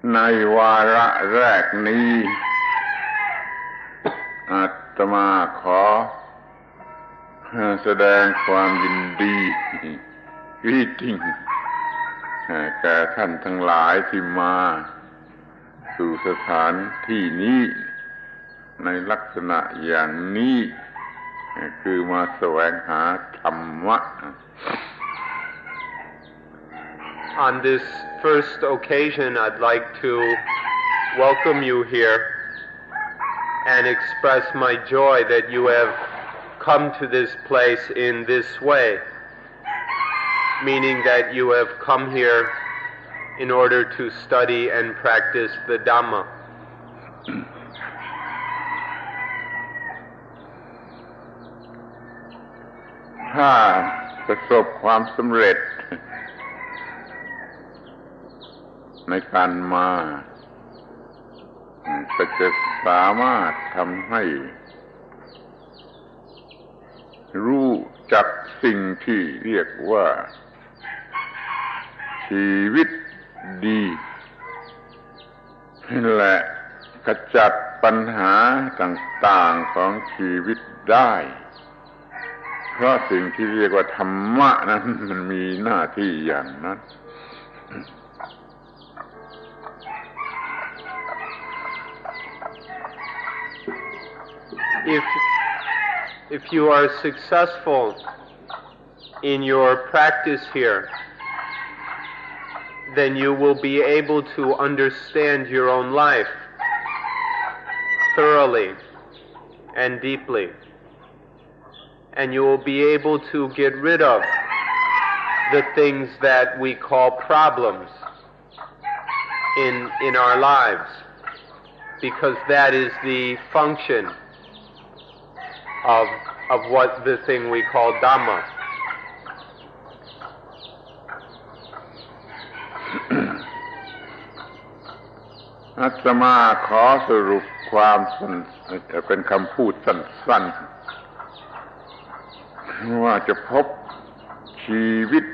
ในวาระแรกนี้อาตมาขอแสดงความยินดี greeting แก่ท่านทั้งหลายที่มาสู่สถานที่นี้ในลักษณะอย่างนี้คือมาแสวงหาธรรมะ On this first occasion, I'd like to welcome you here and express my joy that you have come to this place in this way, meaning that you have come here in order to study and practice the Dhamma. ถ้าประสบความสำเร็จในการมาก็จะสามารถทำให้รู้จักสิ่งที่เรียกว่าชีวิตดีและขจัดปัญหาต่างๆของชีวิตได้เพราะสิ่งที่เรียกว่าธรรมะนั้นมันมีหน้าที่อย่างนั้นIf you are successful in your practice here, then you will be able to understand your own life thoroughly and deeply. And you will be able to get rid of the things that we call problems in our lives, because that is the function of what the thing we call Dhamma. อาตมาขอสรุปความเป็นคำพูดสั้นๆว่าจะพบชีวิต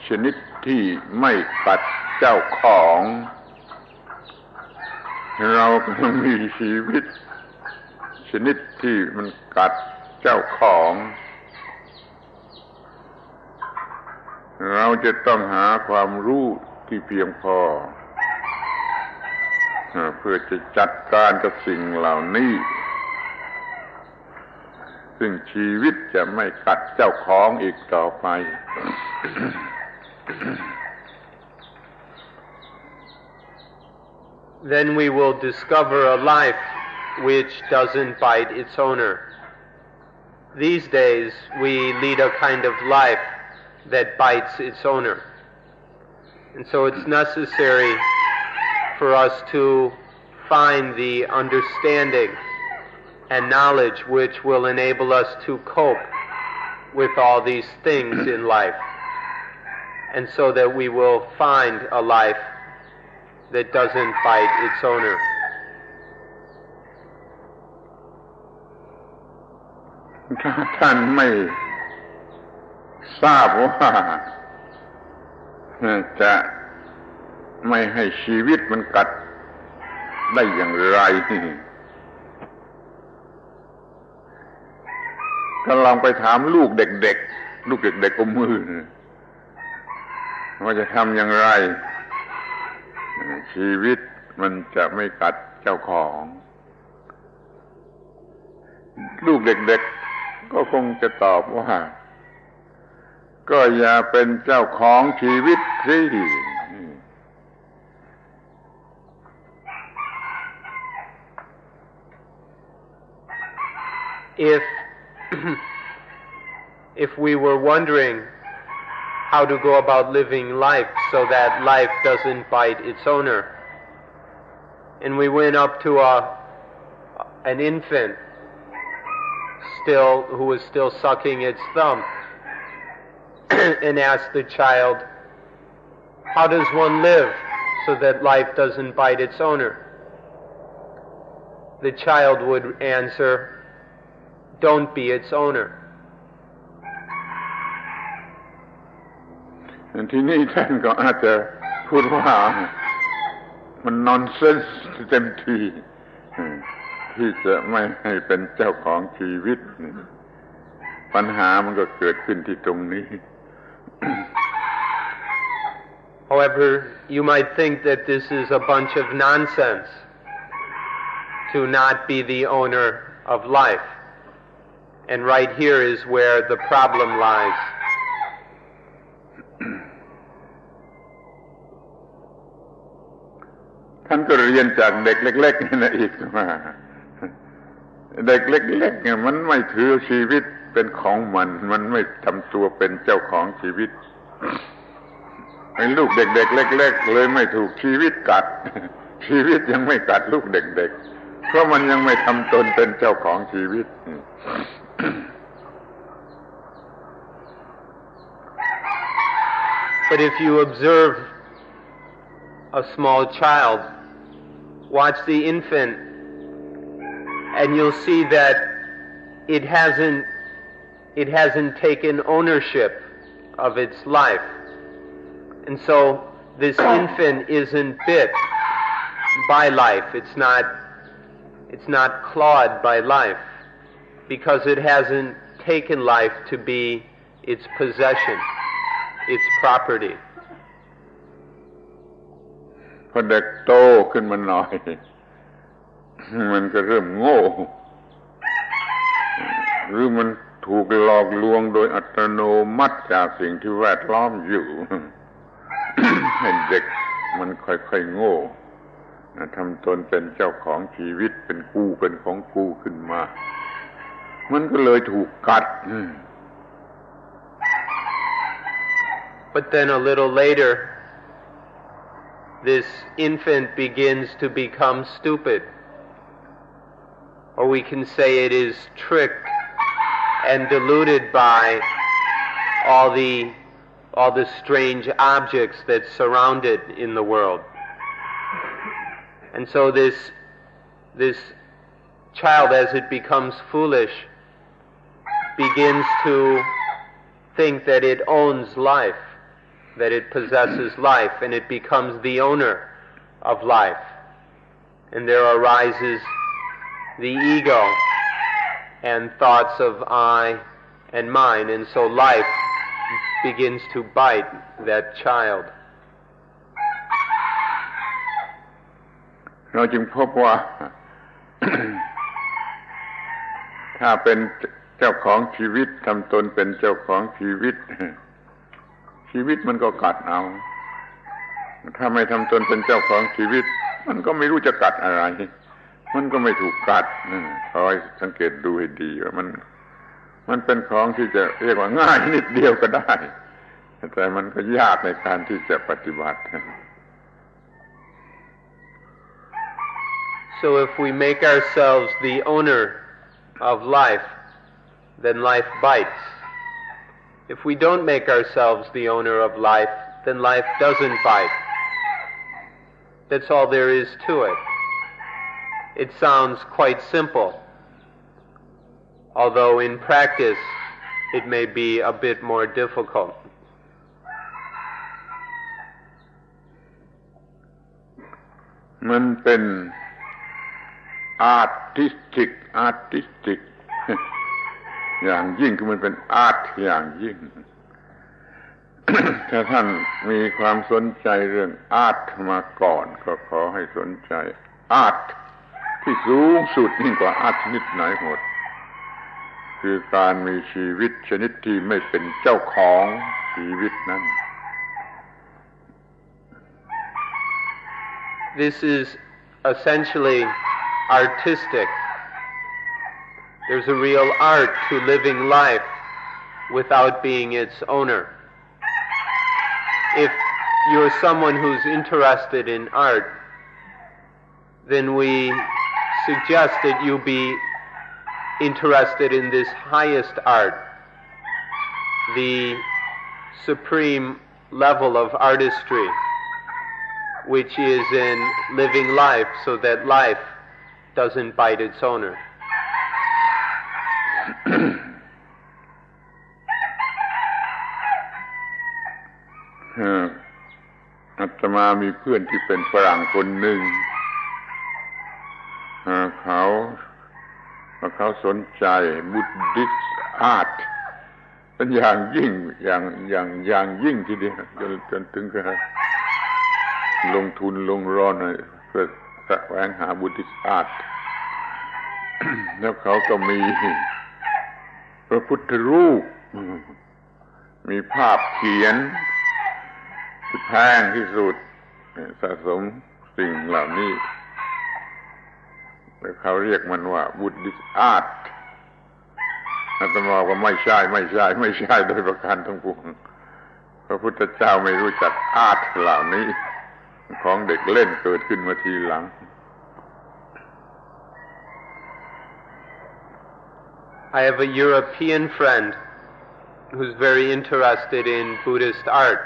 ชนิดที่ไม่ตัดเจ้าของเรากำลังมีชีวิตชนิดที่มันกัดเจ้าของเราจะต้องหาความรู้ที่เพียงพอเพื่อจะจัดการกับสิ่งเหล่านี้ซึ่งชีวิตจะไม่กัดเจ้าของอีกต่อไป Then we will discover a life which doesn't bite its owner. These days we lead a kind of life that bites its owner. And so it's necessary for us to find the understanding and knowledge which will enable us to cope with all these things in life. And so that we will find a life that doesn't bite its owner. ถ้าท่านไม่ทราบว่าจะไม่ให้ชีวิตมันกัดได้อย่างไรก็ลองไปถามลูกเด็กๆลูกเด็กๆอมมือว่าจะทำอย่างไรชีวิตมันจะไม่กัดเจ้าของลูกเด็กๆก็คงจะตอบว่าก็อย่าเป็นเจ้าของชีวิตสิ If we were wondering how to go about living life so that life doesn't bite its owner, and we went up to an infant who was still sucking its thumb and asked the child, how does one live so that life doesn't bite its owner? The child would answer, don't be its owner. ทีนี้ท่านก็อาจจะพูดว่า มันนอนเซนส์เต็มที่ที่จะไม่ให้เป็นเจ้าของชีวิตปัญหามันก็เกิดขึ้นที่ตรงนี้ However, you might think that this is a bunch of nonsense to not be the owner of life. And right here is where the problem lies. ท่านก็เรียนจากเด็กเล็กๆนี่นะอีกว่าเด็กเล็กๆเนี่ยมันไม่ถือชีวิตเป็นของมันไม่ทำตัวเป็นเจ้าของชีวิตไอ้ลูกเด็กๆเล็กๆเลยไม่ถูกชีวิตกัดชีวิตยังไม่กัดลูกเด็กๆเพราะมันยังไม่ทำตนเป็นเจ้าของชีวิต But if you observe a small child, watch the infant, and you'll see that it hasn't taken ownership of its life. And so this infant isn't bit by life. It's not clawed by life, because it hasn't taken life to be its possession, its property. พอเด็กโตขึ้นมาหน่อยมันก็เริ่มโง่หรือมันถูกหลอกลวงโดยอัตโนมัติจากสิ่งที่แวดล้อมอยู่ ให้เด็กมันค่อยๆโง่ทำตนเป็นเจ้าของชีวิตเป็นกูเป็นของกูขึ้นมามันก็เลยถูกกัด But then a little later, this infant begins to become stupid. Or we can say it is tricked and deluded by all the strange objects that surround it in the world. And so this child, as it becomes foolish, begins to think that it owns life, that it possesses life, and it becomes the owner of life. And there arises the ego and thoughts of I and mine, and so life begins to bite that child. เราจึงพบว่า ถ้าเป็นเจ้าของชีวิตทำตนเป็นเจ้าของชีวิตชีวิตมันก็กัดเอาถ้าไม่ทำตนเป็นเจ้าของชีวิตมันก็ไม่รู้จะกัดอะไรมันก็ไม่ถูกกัดคอยสังเกตดูให้ดีว่ามันเป็นของที่จะเรียกว่าง่ายนิดเดียวก็ได้แต่มันก็ยากในการที่จะปฏิบัติ So if we make ourselves the owner of life, then life bites. If we don't make ourselves the owner of life, then life doesn't bite. That's all there is to it. It sounds quite simple, although in practice it may be a bit more difficult. มันเป็นartistic อย่างยิ่งคือมันเป็นอาร์ตอย่างยิ่ง ถ้าท่านมีความสนใจเรื่องอาร์ตมาก่อนก็ขอให้สนใจอาร์ตที่สูงสุดยิ่งกว่าอาร์ตชนิดไหนหมดคือการมีชีวิตชนิดที่ไม่เป็นเจ้าของชีวิตนั้น This is essentially artistic. There's a real art to living life without being its owner. If you're someone who's interested in art, then we suggest that you be interested in this highest art, the supreme level of artistry, which is in living life so that life doesn't bite its owner. อา ตมามีเพื่อนที่เป็นฝรั่งคนหนึ่งเขาสนใจบุดดิสต์อาร์ตเป็นอย่างยิ่งอย่างยิ่งทีเดียวจนถึงกับลงทุนลงร้อนเพื่อแสวงหาบุดดิสต์อาร์ต แล้วเขาก็มีพระพุทธรูปมีภาพเขียนที่แพงที่สุดสะสมสิ่งเหล่านี้แล้วเขาเรียกมันว่าบุดดิสต์อาร์ตอาตมาว่าไม่ใช่โดยประการทั้งปวงพระพุทธเจ้าไม่รู้จักอาร์ตเหล่านี้ของเด็กเล่นเกิดขึ้นมาทีหลัง I have a European friend who's very interested in Buddhist art.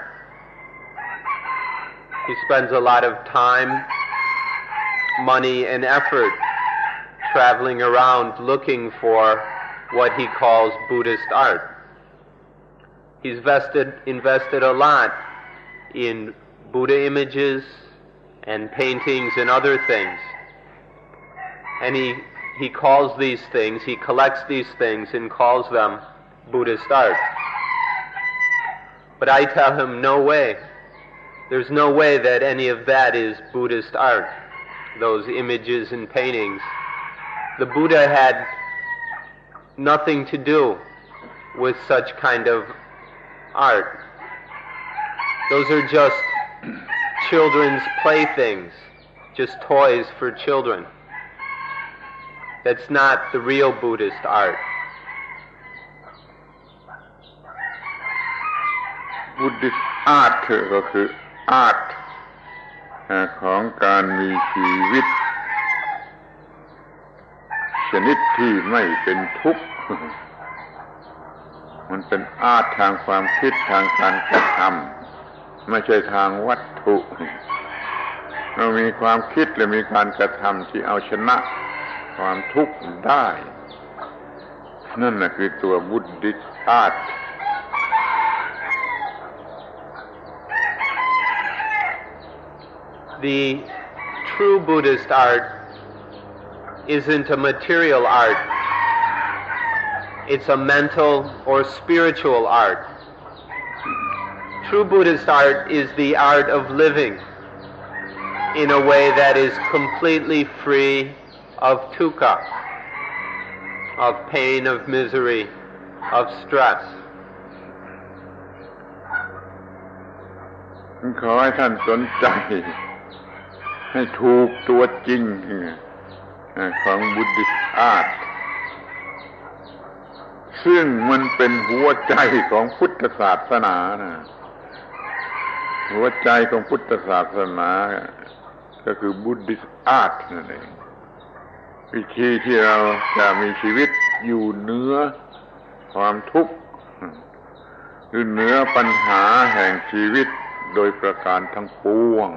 He spends a lot of time, money, and effort traveling around looking for what he calls Buddhist art. He's invested a lot in Buddha images and paintings and other things. And he calls these things, he collects these things and calls them Buddhist art. But I tell him, no way. There's no way that any of that is Buddhist art, those images and paintings. The Buddha had nothing to do with such kind of art. Those are just children's playthings, just toys for children. That's not the real Buddhist art. Buddhist art ก็คือ art ของการมีชีวิตชนิดที่ไม่เป็นทุกข์มันเป็นอาร์ตทางความคิดทางการกระทำไม่ใช่ทางวัตถุเรามีความคิดและมีการกระทำที่เอาชนะความทุกข์ได้นั่นน่ะคือตัว Buddhist art. The true Buddhist art isn't a material art. It's a mental or spiritual art. True Buddhist art is the art of living in a way that is completely free of dukkha, of pain, of misery, of stress. ขอให้ท่านสนใจให้ถูกตัวจริงของ Buddhist art ซึ่งมันเป็นหัวใจของพุทธศาสนานะหัวใจของพุทธศาสนาก็คือ Buddhist art นั่นเองวิธีที่เราจะมีชีวิตอยู่เหนือความทุกข์หรือเหนือปัญหาแห่งชีวิตโดยประการทั้งปวง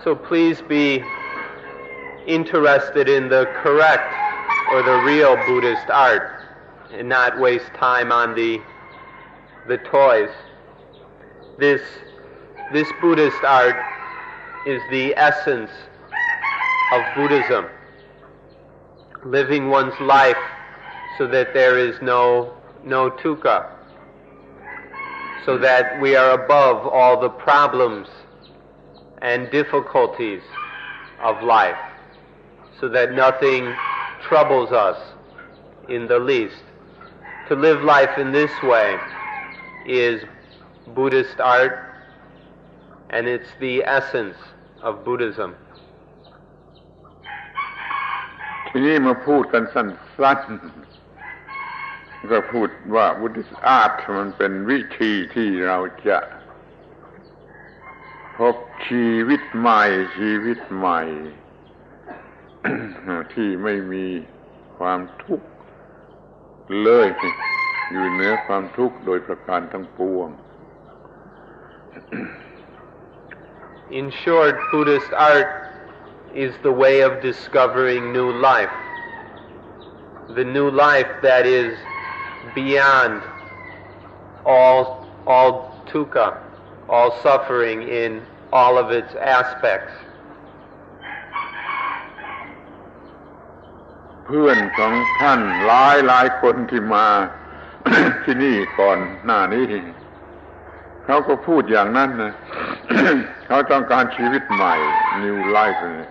So please be interested in the correct or the real Buddhist art and not waste time on the toys. This Buddhist art is the essence of Buddhism, living one's life so that there is no dukkha, so that we are above all the problems and difficulties of life, so that nothing troubles us in the least. To live life in this way is Buddhist art, and it's the essence of Buddhism. ทีนี้มาพูดกันสั้นๆก็พูดว่า Buddhist art มันเป็นวิธีที่เราจะพบชีวิตใหม่ที่ไม่มีความทุกข์เลยอยู่เหนือความทุกข์โดยประการทั้งปวง In short, Buddhist art is the way of discovering new life. The new life that is beyond all all dukkha, all suffering in all of its aspects. เพื่อนของท่านหลายคนที่มา ที่นี่ก่อนหน้านี้เขาก็พูดอย่างนั้นนะ เขาต้องการชีวิตใหม่ New Life เนี่ย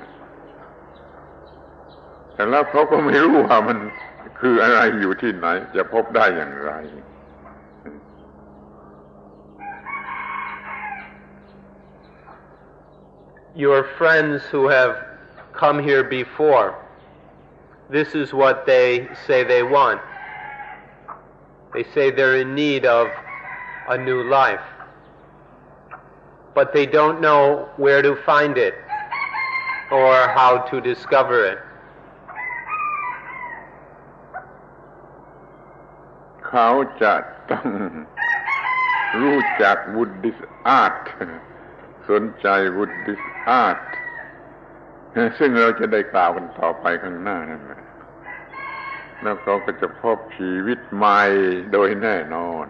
แต่แล้วเขาก็ไม่รู้ว่ามันคืออะไรอยู่ที่ไหนจะพบได้อย่างไร Your friends who have come here before, this is what they say they want. They say they're in need of a new life, but they don't know where to find it or how to discover it. เขาจะต้องรู้จัก Buddhist Art สนใจ Buddhist Art ซึ่งเราจะได้กล่าวกันต่อไปข้างหน้านั่นแหละแล้วเขาก็จะพบชีวิตใหม่โดยแน่นอน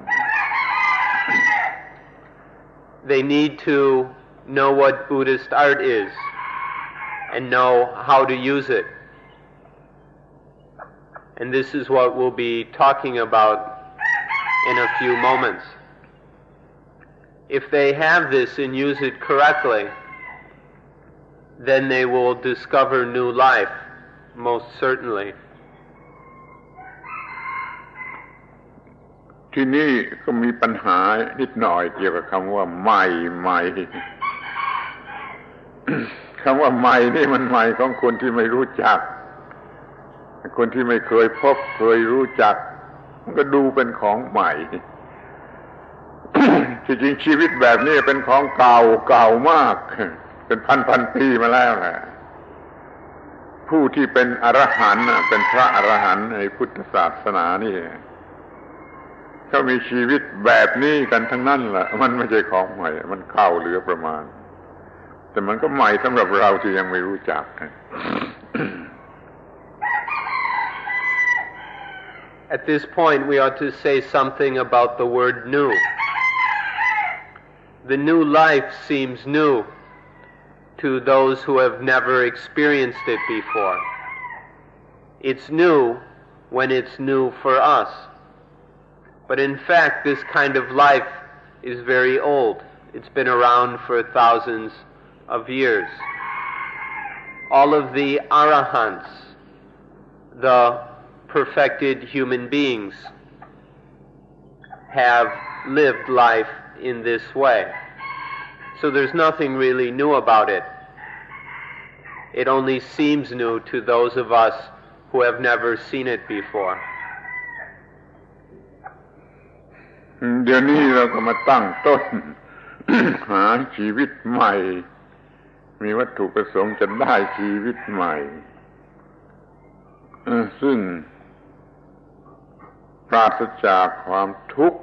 They need to know what Buddhist art is and know how to use it. And this is what we'll be talking about in a few moments. If they have this and use it correctly, then they will discover new life, most certainly. ที่นี่ก็มีปัญหานิดหน่อยเกี่ยวกับคำว่าใหม่ คำว่าใหม่นี่มันใหม่ของคนที่ไม่รู้จักคนที่ไม่เคยพบเคยรู้จักมันก็ดูเป็นของใหม่ ที่จริงชีวิตแบบนี้เป็นของเก่ามากเป็นพันปีมาแล้วแหละผู้ที่เป็นอรหันต์เป็นพระอรหันต์ในพุทธศาสนานี่เขามีชีวิตแบบนี้กันทั้งนั้นแหละมันไม่ใช่ของใหม่มันเก่าเหลือประมาณแต่มันก็ใหม่สำหรับเราที่ยังไม่รู้จัก At this point, we ought to say something about the word new. The new life seems new to those who have never experienced it before. It's new when it's new for us. But in fact, this kind of life is very old. It's been around for thousands of years. All of the arahants, the perfected human beings, have lived life in this way. So there's nothing really new about it. It only seems new to those of us who have never seen it before. เดี๋ยวนี้เราก็มาตั้งต้น หาชีวิตใหม่มีวัตถุประสงค์จะได้ชีวิตใหม่ซึ่งปราศจากความทุกข์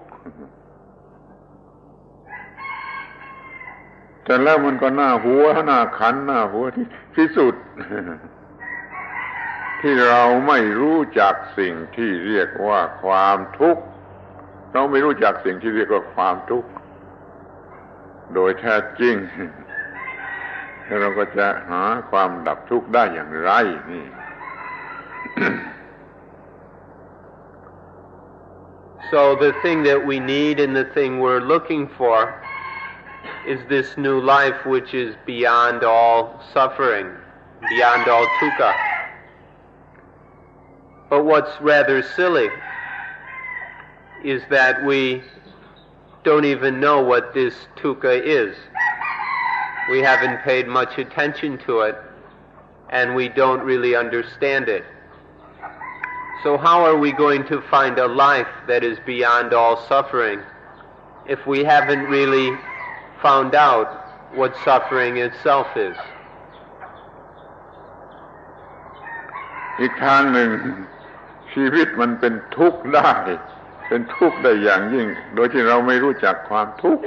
แต่แล้วมันก็น่าหัวน่าขันน่าหัวที่สุด ที่เราไม่รู้จักสิ่งที่เรียกว่าความทุกข์เราไม่รู้จักสิ่งที่เรียกว่าความทุกข์โดยแท้จริงแล้วเราก็จะหาความดับทุกข์ได้อย่างไรนี่ So the thing that we need and the thing we're looking for is this new life which is beyond all suffering, beyond all dukkha. But what's rather silly is that we don't even know what this dukkha is. We haven't paid much attention to it, and we don't really understand it. So how are we going to find a life that is beyond all suffering if we haven't really found out what suffering itself is? อีกทางหนึ่งชีวิตมันเป็นทุกข์ได้เป็นทุกข์ได้อย่างยิ่งโดยที่เราไม่รู้จักความทุกข์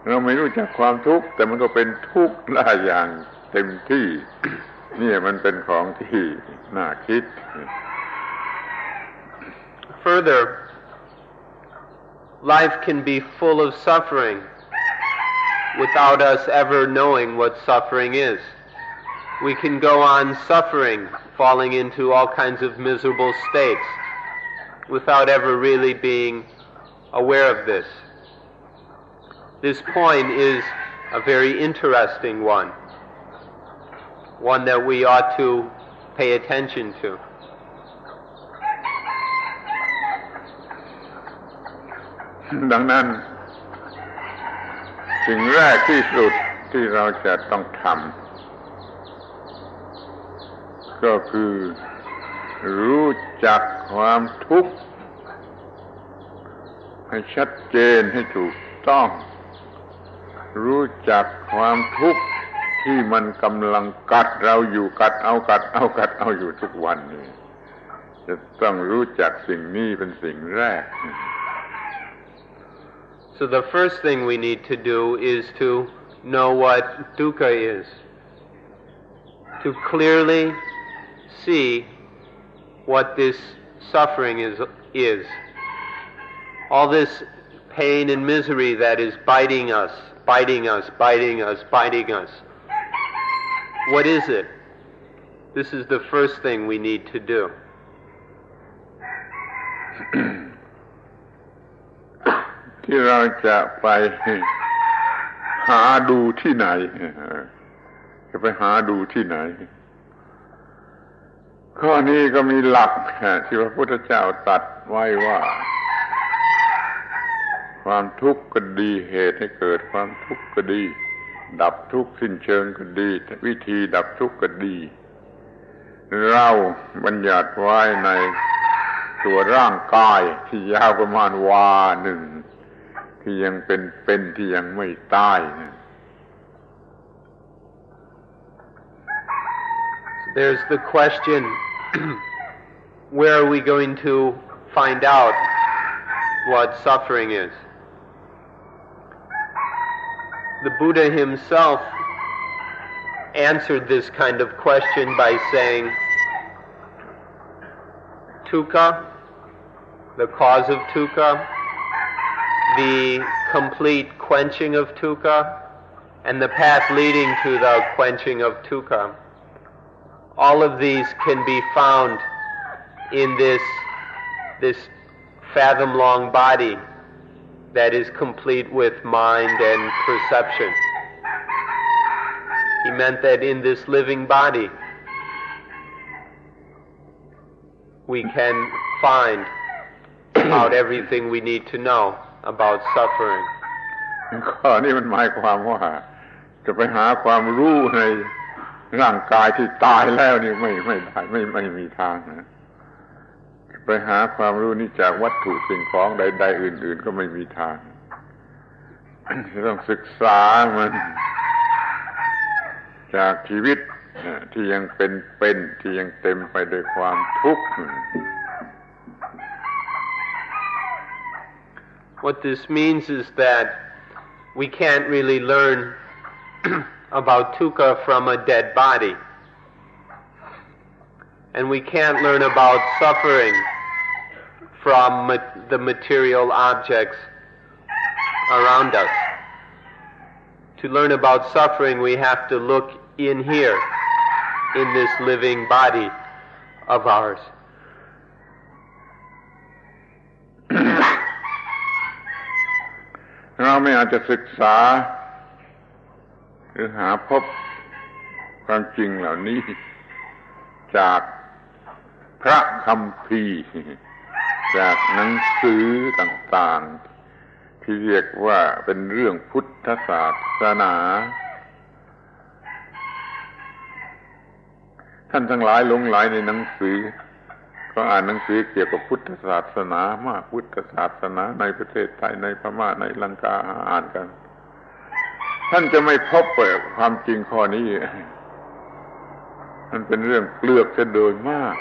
เราไม่รู้จักความทุกข์แต่มันก็เป็นทุกข์ได้อย่างเต็มที่ นี่มันเป็นของที่น่าคิด Further, life can be full of suffering without us ever knowing what suffering is. We can go on suffering, falling into all kinds of miserable states, without ever really being aware of this. This point is a very interesting one that we ought to pay attention to. ดังนั้นสิ่งแรกที่สุดที่เราจะต้องทำก็คือรู้จักความทุกข์ให้ชัดเจนให้ถูกต้องรู้จักความทุกข์ที่มันกำลังกัดเราอยู่กัดเอาอยู่ทุกวันนี้จะต้องรู้จักสิ่งนี้เป็นสิ่งแรก So the first thing we need to do is to know what dukkha is, to clearly see what this suffering is. All this pain and misery that is biting us. What is it? This is the first thing we need to do. ที่เราจะไปหาดูที่ไหนจะไปหาดูที่ไหนข้อนี้ก็มีหลักที่พระพุทธเจ้าตรัสไว้ว่าความทุกข์ก็ดีเหตุให้เกิดความทุกข์ก็ดีดับทุกข์สิ้นเชิงก็ดีวิธีดับทุกข์ก็ดีเราบัญญัติไว้ในตัวร่างกายที่ยาวประมาณวาหนึ่งที่ยังเป็นที่ยังไม่ตาย There's the question, where are we going to find out what suffering is? The Buddha himself answered this kind of question by saying, dukkha, the cause of dukkha, the complete quenching of dukkha, and the path leading to the quenching of dukkha. All of these can be found in this fathom-long body that is complete with mind and perception. He meant that in this living body we can find out everything we need to know about suffering. ข้อนี้มันหมายความว่าจะไปหาความรู้ในร่างกายที่ตายแล้วนี่ไม่ได้ไม่มีทางนะไปหาความรู้นี้จากวัตถุสิ่งของใดๆอื่นๆก็ไม่มีทางต้องศึกษามันจากชีวิตที่ยังเป็นที่ยังเต็มไปด้วยความทุกข์ What this means is that we can't really learn about dukkha from a dead body. And we can't learn about suffering from the material objects around us. To learn about suffering, we have to look in here, in this living body of ours. เราไม่อาจจะศึกษาหรือหาพบความจริงเหล่านี้จากพระคัมภีร์จากหนังสือต่างๆที่เรียกว่าเป็นเรื่องพุทธศาสนาท่านทั้งหลายหลงไหลในหนังสือก็อ่านหนังสือเกี่ยวกับพุทธศาสนามากพุทธศาสนาในประเทศไทยในพม่าในลังกาอ่านกันท่านจะไม่พบความจริงข้อนี้มันเป็นเรื่องเปลือกซะโดยมาก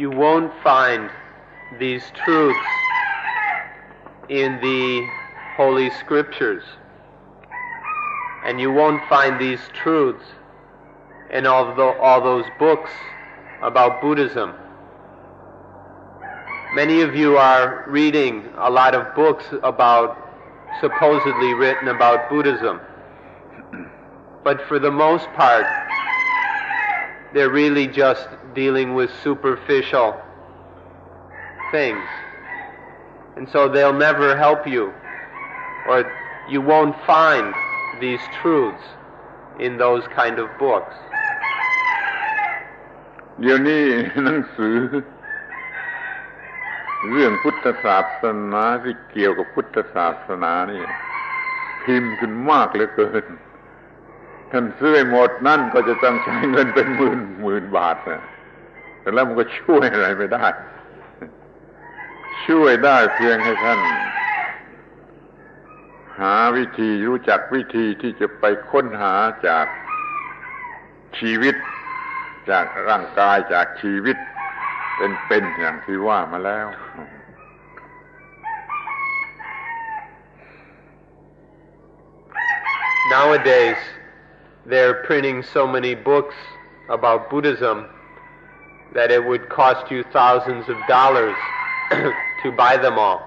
You won't find these truths in the Holy Scriptures, and you won't find these truths in all those books about Buddhism. Many of you are reading a lot of books supposedly written about Buddhism. But for the most part, they're really just dealing with superficial things. And so they'll never help you, or you won't find these truths in those kind of books. เดี๋ยวนี้หนังสือเรื่องพุทธศาสนาที่เกี่ยวกับพุทธศาสนานี่พิมพ์ขึ้นมากเหลือเกินท่านซื้อหมดนั่นก็จะต้องใช้เงินเป็นหมื่นบาทนะแต่แล้วมันก็ช่วยอะไรไม่ได้ช่วยได้เพียงให้ท่านหาวิธีรู้จักวิธีที่จะไปค้นหาจากชีวิตจากร่างกายจากชีวิตเป็นอย่างที่ว่ามาแล้ว Nowadays, they're printing so many books about Buddhism that it would cost you thousands of dollars to buy them all.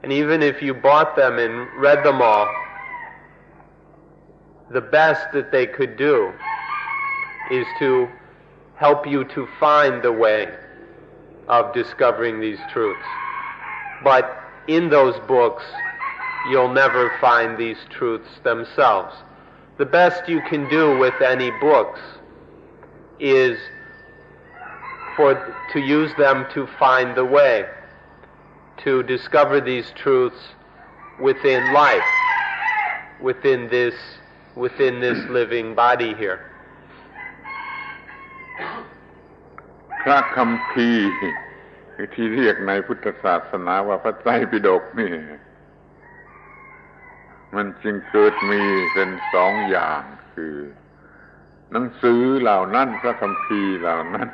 And even if you bought them and read them all, the best that they could do is to help you to find the way of discovering these truths. But in those books, you'll never find these truths themselves. The best you can do with any books is to use them to find the way, to discover these truths within life, within this living body here. พระคัมภีร์ที่เรียกในพุทธศาสนาว่าพระไตรปิฎกนี่มันจึงเกิดมีเป็นสองอย่างคือหนังสือเหล่านั้นพระคัมภีร์เหล่านั้น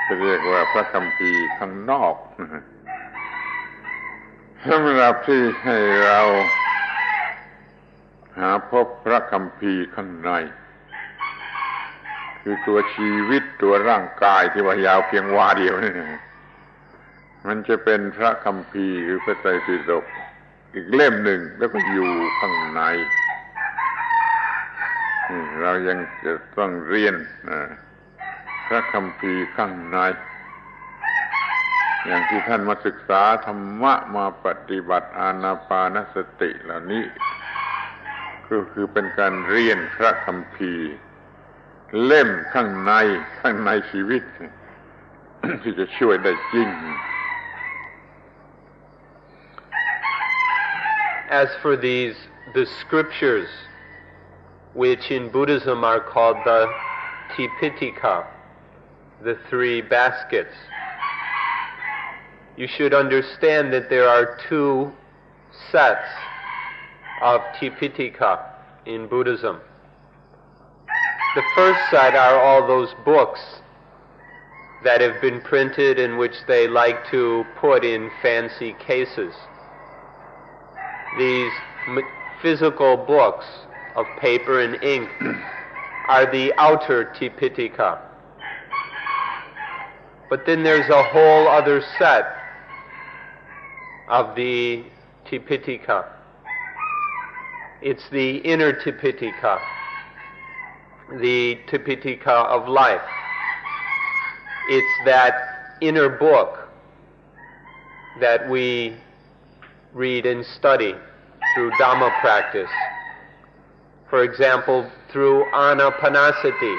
จะเรียกว่าพระคัมภีร์ข้างนอกสำหรับที่ให้เราหาพบพระคัมภีร์ข้างในคือตัวชีวิตตัวร่างกายที่ว่ายาวเพียงวาเดียวนี่มันจะเป็นพระคัมภีร์หรือพระไตรปิฎกอีกเล่มหนึ่งแล้วก็อยู่ข้างในเรายังจะต้องเรียนพระคัมภีร์ข้างในอย่างที่ท่านมาศึกษาธรรมะมาปฏิบัติอานาปานสติเหล่านี้ก็คือเป็นการเรียนพระคัมภีร์เล่มข้างในชีวิต ที่จะช่วยได้จริง As for the scriptures, which in Buddhism are called the Tipitaka, the three baskets, you should understand that there are two sets of Tipitaka in Buddhism. The first set are all those books that have been printed in which they like to put in fancy cases. These physical books of paper and ink are the outer Tipitaka. But then there's a whole other set of the Tipitaka. It's the inner Tipitaka, the Tipitaka of life. It's that inner book that we read and study through Dhamma practice. For example, through Anapanasati,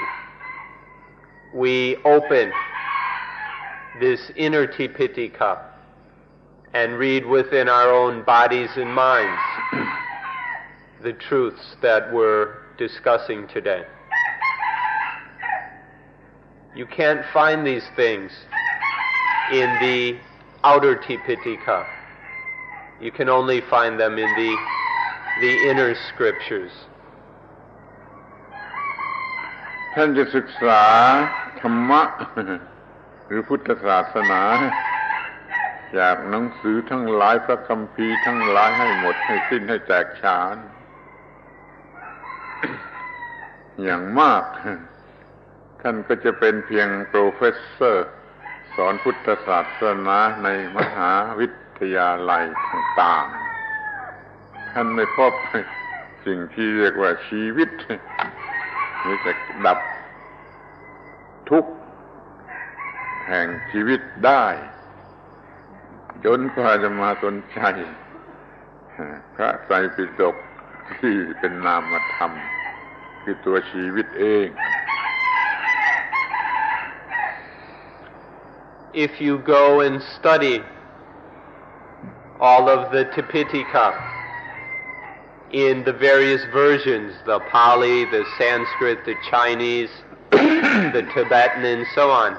we open this inner Tipitaka and read within our own bodies and minds the truths that we're discussing today. You can't find these things in the outer Tipitaka. You can only find them in the inner scriptures. ท่านจะศึกษาธรรมะหรือพุทธศาสนาจากหนังสือทั้งหลายพระคัมภีร์ทั้งหลายให้หมดให้สิ้นให้แตกฉาน อย่างมาก ท่านก็จะเป็นเพียงโปรเฟสเซอร์สอนพุทธศาสนาในมหาวิทยาลัยต่างๆท่านไม่พบสิ่งที่เรียกว่าชีวิตนี่จะดับทุกข์แห่งชีวิตได้จนกว่าจะมาสนใจพระไตรปิฎกที่เป็นนามธรรมคือตัวชีวิตเอง If you go and study all of the Tipitaka in the various versions, the Pali, the Sanskrit, the Chinese, the Tibetan, and so on,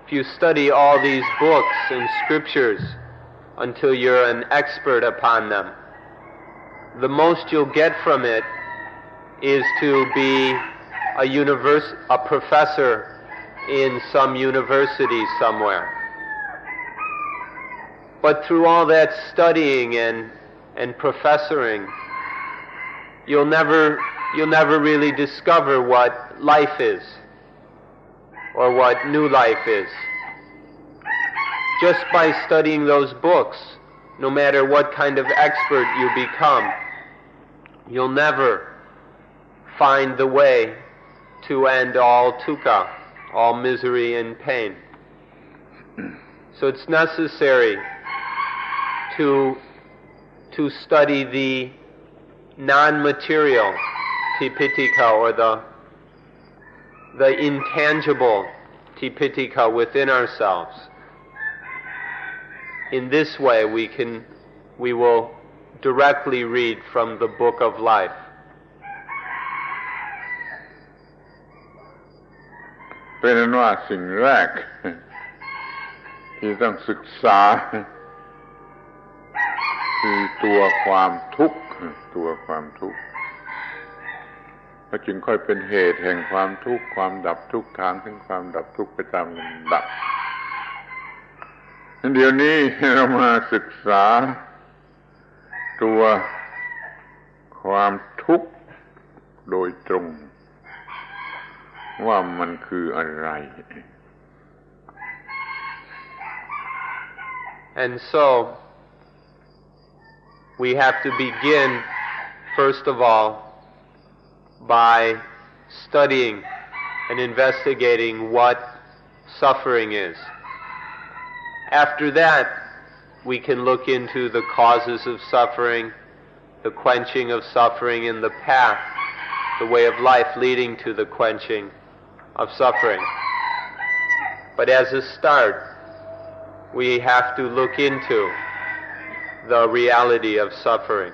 if you study all these books and scriptures until you're an expert upon them, the most you'll get from it is to be a professor in some university somewhere. But through all that studying and professoring, you'll never really discover what life is or what new life is. Just by studying those books, no matter what kind of expert you become, you'll never find the way to end all dukkha, all misery and pain. So it's necessary to study the non-material Tipitaka, or the intangible Tipitaka within ourselves. In this way we will directly read from the book of life. เป็นนั้นว่าสิ่งแรกที่ต้องศึกษาคือตัวความทุกข์ก็จึงค่อยเป็นเหตุแห่งความทุกข์ความดับทุกข์ทางถึงความดับทุกข์ไปตามลำดับเดี๋ยวนี้เรามาศึกษาตัวความทุกข์โดยตรงว่ามันคืออะไร And so we have to begin first of all by studying and investigating what suffering is. After that, we can look into the causes of suffering, the quenching of suffering, and the path, the way of life leading to the quenching of suffering. But as a start, we have to look into the reality of suffering.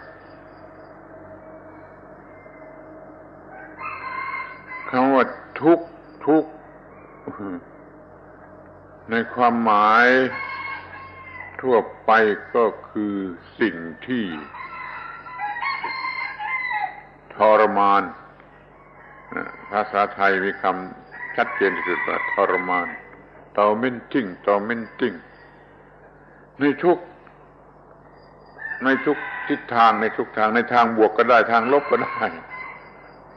คำว่าทุกข์ในความหมายทั่วไปก็คือสิ่งที่ทรมานภาษาไทยมีคำชัดเจนที่สุดว่าทรมาน tormenting ในทุกทิศทางในทางบวกก็ได้ทางลบก็ได้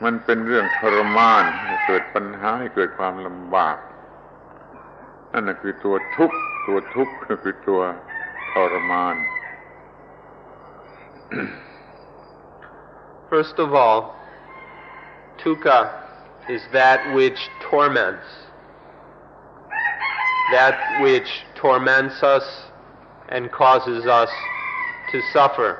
มันเป็นเรื่องทรมานให้เกิดปัญหาให้เกิดความลำบากนั่นน่ะคือตัวทุกข์ก็คือตัวทรมาน First of all, dukkha is that which torments us and causes us to suffer.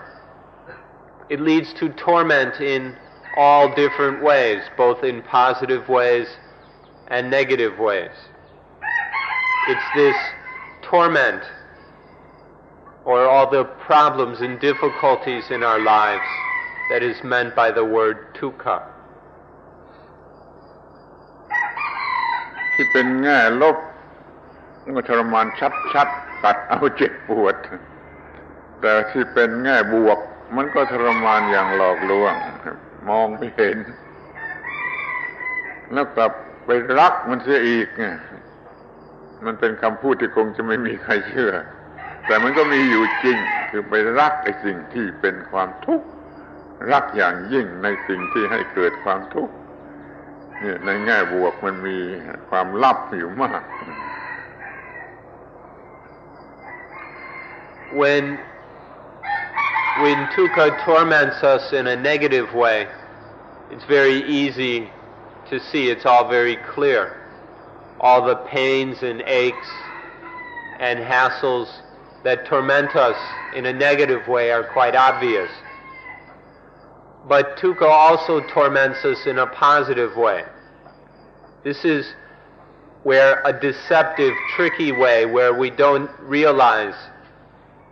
It leads to torment in all different ways, both in positive ways and negative ways. It's this torment, or all the problems and difficulties in our lives, that is meant by the word dukkha. ที่เป็นแง่ลบก็ทรมานชัดๆตัดเอาเจ็บปวดแต่ที่เป็นแง่บวกมันก็ทรมานอย่างหลอกลวงมองไม่เห็นแล้วกลับไปรักมันเสียอีกมันเป็นคำพูดที่คงจะไม่มีใครเชื่อแต่มันก็มีอยู่จริงคือไปรักไอ้สิ่งที่เป็นความทุกข์รักอย่างยิ่งในสิ่งที่ให้เกิดความทุกข์ เนี่ยในแง่บวกมันมีความลับอยู่มาก When dukkha torments us in a negative way, it's very easy to see, it's all very clear. All the pains and aches and hassles that torment us in a negative way are quite obvious. But dukkha also torments us in a positive way. This is where a deceptive, tricky way where we don't realize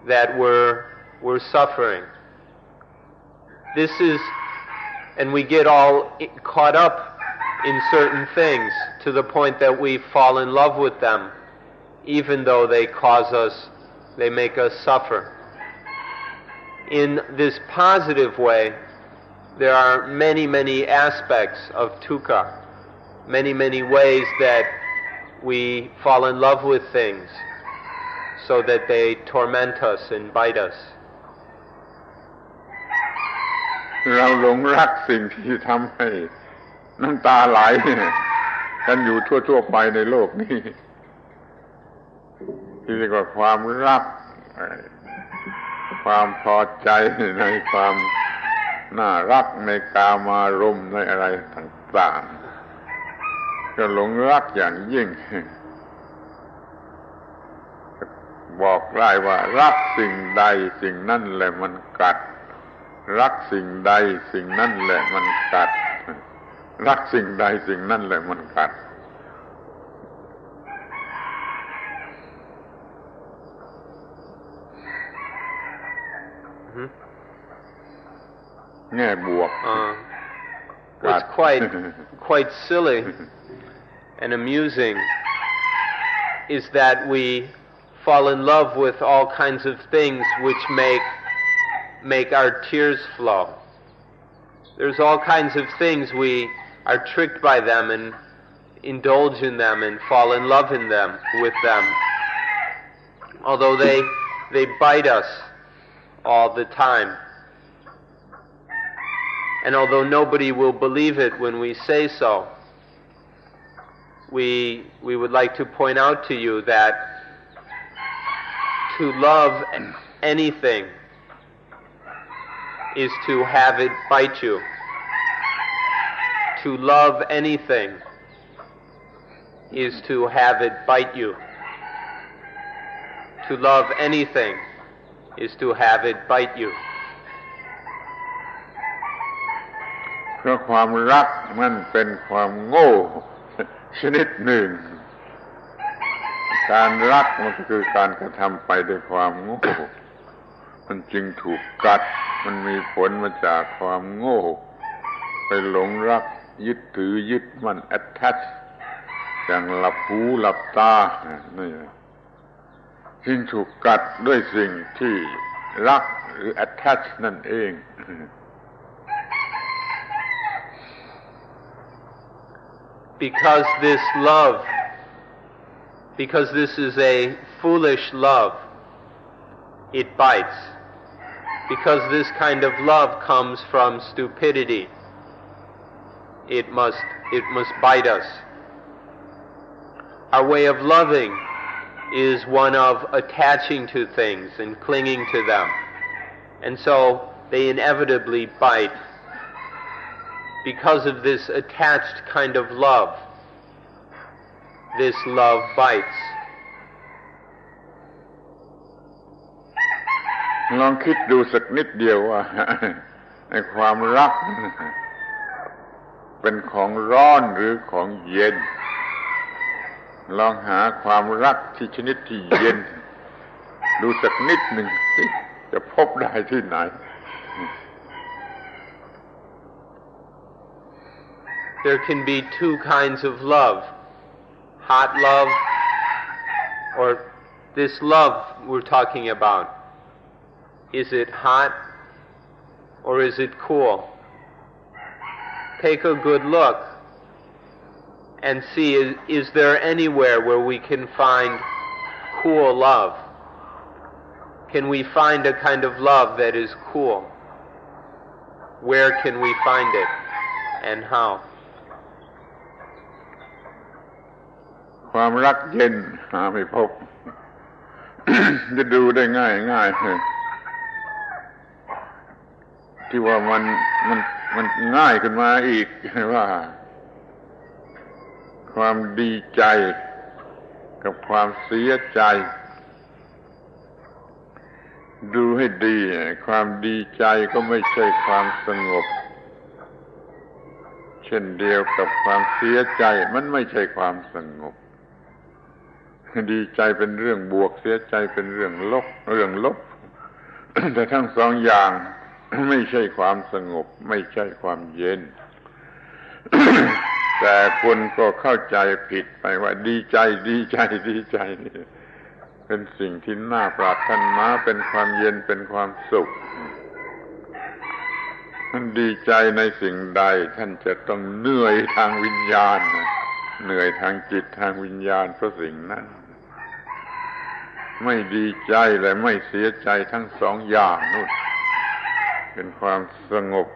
that we're suffering. This is, and we get all caught up in certain things to the point that we fall in love with them, even though they make us suffer. In this positive way, there are many, many aspects of dukkha, many, many ways that we fall in love with things so that they torment us and bite us. เราหลงรักสิ่งที่ทำให้น้ำตาไหลกันอยู่ทั่วๆไปในโลกนี้ที่เรียกว่าความรักความพอใจในความน่ารักในกามารมณ์ในอะไรต่างๆก็หลงรักอย่างยิ่งบอกได้ว่ารักสิ่งใดสิ่งนั้นแหละมันกัดรักสิ่งใดสิ่งนั้นแหละมันกัดรักสิ่งใดสิ่งนั้นแหละมันกัดแง่บวก What's quite silly and amusing is that we fall in love with all kinds of things which make our tears flow. There's all kinds of things we are tricked by them and indulge in them and fall in love with them. Although they bite us all the time. And although nobody will believe it when we say so, we would like to point out to you that to love anything is to have it bite you. To love anything is to have it bite you. To love anything is to have it bite you. เพราะความรักมันเป็นความโง่ชนิดหนึ่งการรักมันก็คือการกระทำไปด้วยความโง่มันจึงถูกกัดมันมีผลมาจากความโง่ไปหลงรักยึดถือยึดมั่น attach อย่างหลับหูหลับตานี่จึงถูกกัดด้วยสิ่งที่รักหรือ attach นั่นเอง Because this is a foolish love, it bites. Because this kind of love comes from stupidity, it must bite us. Our way of loving is one of attaching to things and clinging to them. And so they inevitably bite. Because of this attached kind of love, this love bites. ลองคิดดูสักนิดเดียวว่าไอ้ความรักเป็นของร้อนหรือของเย็นลองหาความรักที่ชนิดที่เย็นดูสักนิดหนึ่งจะพบได้ที่ไหน There can be two kinds of love, hot love, or this love we're talking about. Is it hot or is it cool? Take a good look and see, is there anywhere where we can find cool love? Can we find a kind of love that is cool? Where can we find it and how? ความรักเย็นหาไม่พบ จะดูได้ง่ายเลยที่ว่ามันง่ายขึ้นมาอีกว่าความดีใจกับความเสียใจดูให้ดีความดีใจก็ไม่ใช่ความสงบเช่นเดียวกับความเสียใจมันไม่ใช่ความสงบดีใจเป็นเรื่องบวกเสียใจเป็นเรื่องลบ แต่ทั้งสองอย่างไม่ใช่ความสงบไม่ใช่ความเย็น แต่คนก็เข้าใจผิดไปว่าดีใจนี่เป็นสิ่งที่น่าปรารถนาเป็นความเย็นเป็นความสุขท่านดีใจในสิ่งใดท่านจะต้องเหนื่อยทางวิญญาณเหนื่อยทางจิตทางวิญญาณเพราะสิ่งนั้นไม่ดีใจและไม่เสียใจทั้งสองอย่างนู่นเป็นความสงบ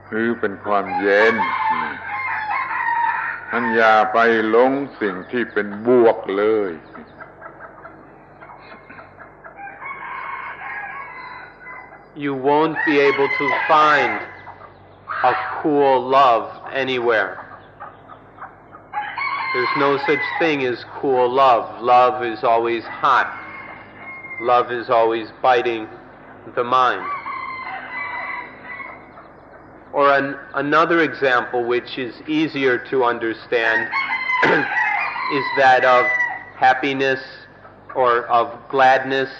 หรือเป็นความเย็นท่านอย่าไปหลงสิ่งที่เป็นบวกเลย You won't be able to find a cool love anywhere. There's no such thing as cool love. Love is always hot. Love is always biting the mind. Or another example which is easier to understand is that of happiness or of gladness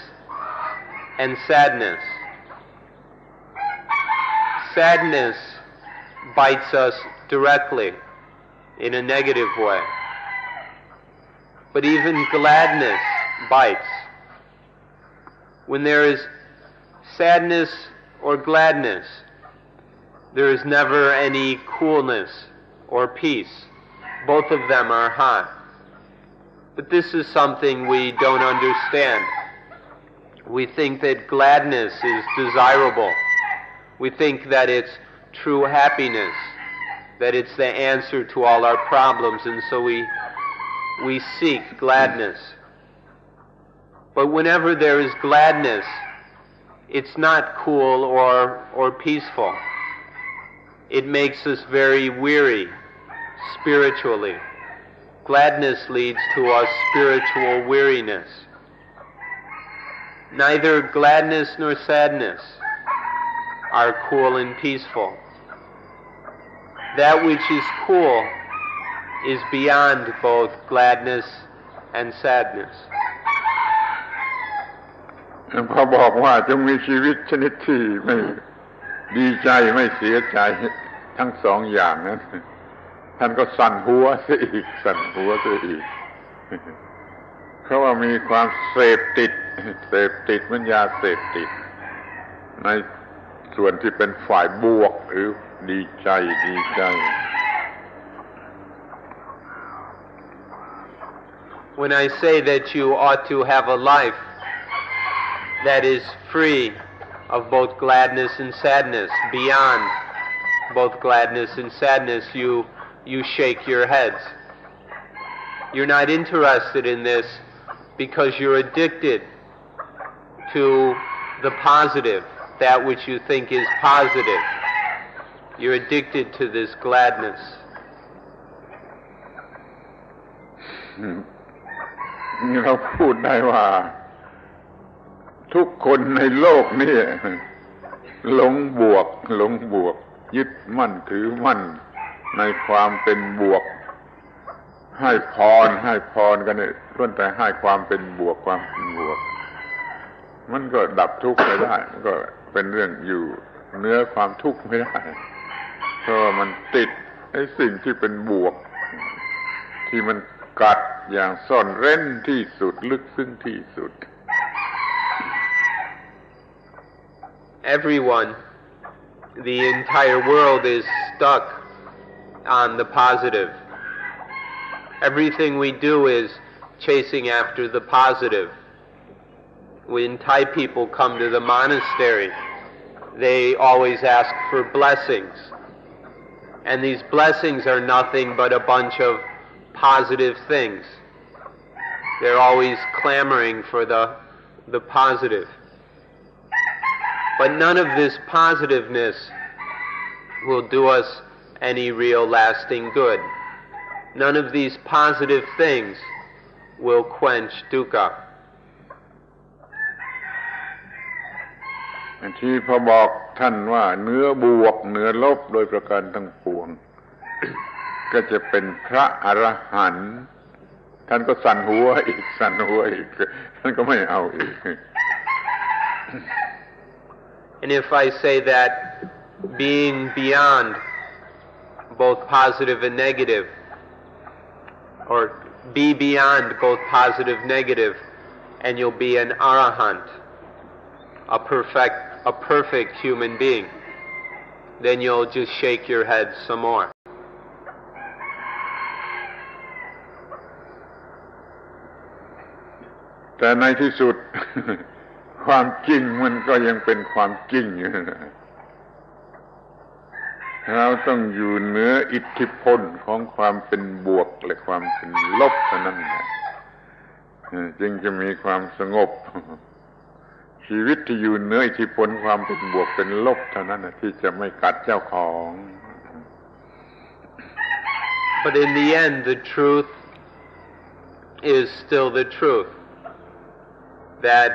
and sadness. Sadness bites us directly in a negative way. But even gladness bites. When there is sadness or gladness, there is never any coolness or peace. Both of them are hot. But this is something we don't understand. We think that gladness is desirable. We think that it's true happiness, that it's the answer to all our problems, and so we seek gladness. But whenever there is gladness, it's not cool or peaceful. It makes us very weary spiritually. Gladness leads to a spiritual weariness. Neither gladness nor sadness are cool and peaceful. That which is cool is beyond both gladness and sadness. พอบอกว่าจงมีชีวิตชนิดที่ไม่ดีใจไม่เสียใจทั้งสองอย่างนั้นท่านก็สั่นหัวซะอีกเขาว่ามีความเสพติดเหมือนยาเสพติดในส่วนที่เป็นฝ่ายบวกหรือดีใจ When I say that you ought to have a life that is free of both gladness and sadness, beyond both gladness and sadness, you shake your heads. You're not interested in this because you're addicted to the positive, that which you think is positive. You're addicted to this gladness. เราพูดได้ว่าทุกคนในโลกนี้หลงบวกยึดมั่นถือมั่นในความเป็นบวกให้พรกันเนี่ยล้วนแต่ให้ความเป็นบวกมันก็ดับทุกข์ไม่ได้มันก็เป็นเรื่องอยู่เหนือความทุกข์ไม่ได้เพราะมันติดไอ้สิ่งที่เป็นบวกที่มันกัดอย่างซ่อนเร้นที่สุดลึกซึ้งที่สุด Everyone, the entire world is stuck on the positive. Everything we do is chasing after the positive. When Thai people come to the monastery, they always ask for blessings. And these blessings are nothing but a bunch of positive things. They're always clamoring for the positive. But none of this positiveness will do us any real lasting good. None of these positive things will quench dukkha. ที่พอบอกท่านว่าเนื้อบวกเนื้อลบโดยประการทั้งปวง ก็จะเป็นพระอรหันต์ท่านก็สั่นหัวอีกท่านก็ไม่เอาอีก And if I say that being beyond both positive and negative, or be beyond both positive and negative, and you'll be an arahant, a perfect human being, then you'll just shake your head some more. แต่ในที่สุด ความจริงมันก็ยังเป็นความจริงอยู่เราต้องอยู่เหนืออิทธิพลของความเป็นบวกและความเป็นลบเท่านั้นจึงจะมีความสงบชีวิตที่อยู่เหนืออิทธิพลความเป็นบวกเป็นลบเท่านั้นที่จะไม่กัดเจ้าของ But in the end, the truth is still the truth. That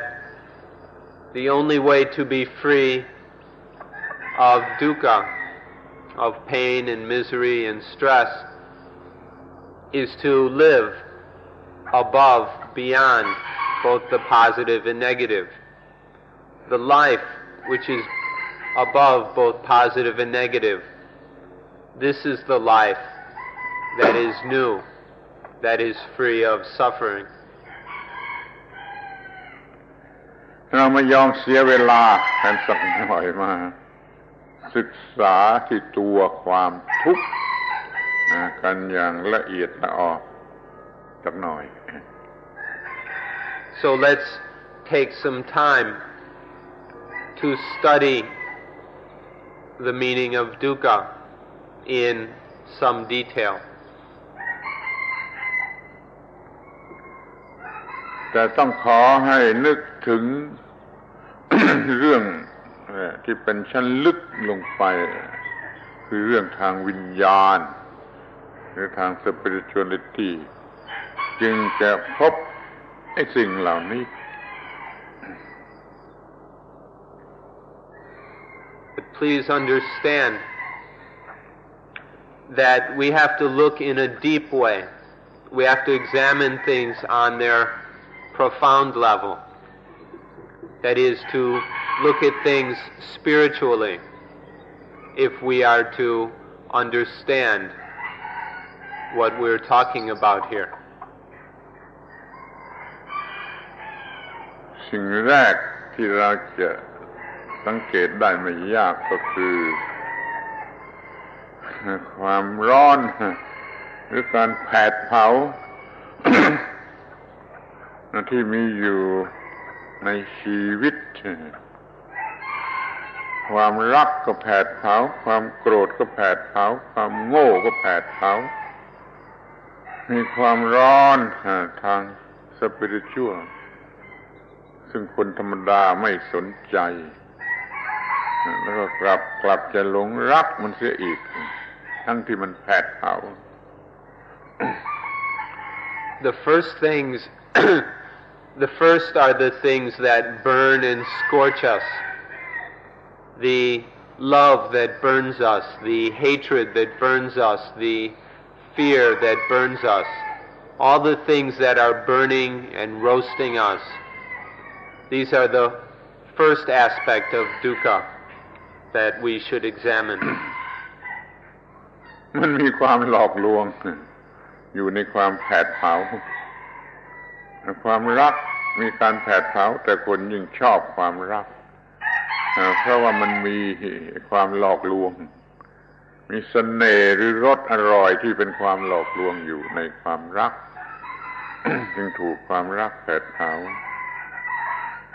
the only way to be free of dukkha, of pain and misery and stress, is to live above, beyond both the positive and negative. The life which is above both positive and negative, this is the life that is new, that is free of suffering. เราไม่ยอมเสียเวลากันสักหน่อยมาศึกษาที่ตัวความทุกข์กันอย่างละเอียดละออสักหน่อย So let's take some time to study the meaning of dukkha in some detail. แต่ต้องขอให้นึกถึง เรื่องที่เป็นชั้นลึกลงไปคือเรื่องทางวิญญาณหรือทาง spirituality จึงจะพบไอ้สิ่งเหล่านี้ But please understand that we have to look in a deep way. We have to examine things on their profound level. That is, to look at things spiritually if we are to understand what we're talking about here. สิ่งแรกที่เราจะสังเกตได้ไม่ยากก็คือความร้อนหรือการแผดเผา ที่มีอยู่ในชีวิตความรักก็แผดเผาความโกรธก็แผดเผาความโง่ก็แผดเผามีความร้อนทางสปิริตชัวลซึ่งคนธรรมดาไม่สนใจแล้วก็กลับจะหลงรักมันเสียอีกทั้งที่มันแผดเผา The first are the things that burn and scorch us. The love that burns us, the hatred that burns us, the fear that burns us. All the things that are burning and roasting us. These are the first aspect of dukkha that we should examine. มันมีความหลอกลวงอยู่ในความแผดเผาความรักมีการแผดเผาแต่คนยิ่งชอบความรักเพราะว่ามันมีความหลอกลวงมีเสน่ห์หรือรสอร่อยที่เป็นความหลอกลวงอยู่ในความรัก จึงถูกความรักแผดเผา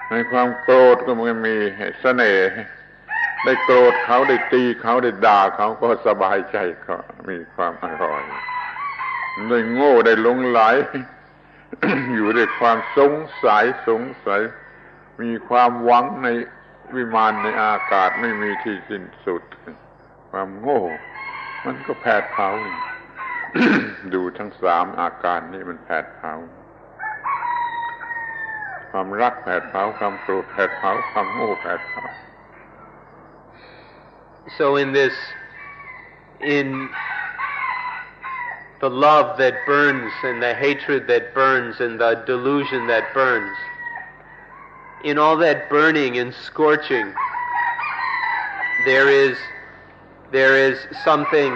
ในความโกรธก็มันมีเสน่ห์ได้โกรธเขาได้ตีเขาได้ด่าเขาก็สบายใจก็มีความอร่อย ได้โง่ได้หลงไหล อยู่ด้วยความสงสัยมีความหวังในวิมานในอากาศไม่มีที่สิ้นสุดความโง่มันก็แผดเผา ดูทั้ง3อาการนี้มันแผดเผาความรักแผดเผาความโกรธแผดเผาความโง่แผดเผา So in the love that burns and the hatred that burns and the delusion that burns, in all that burning and scorching, there is something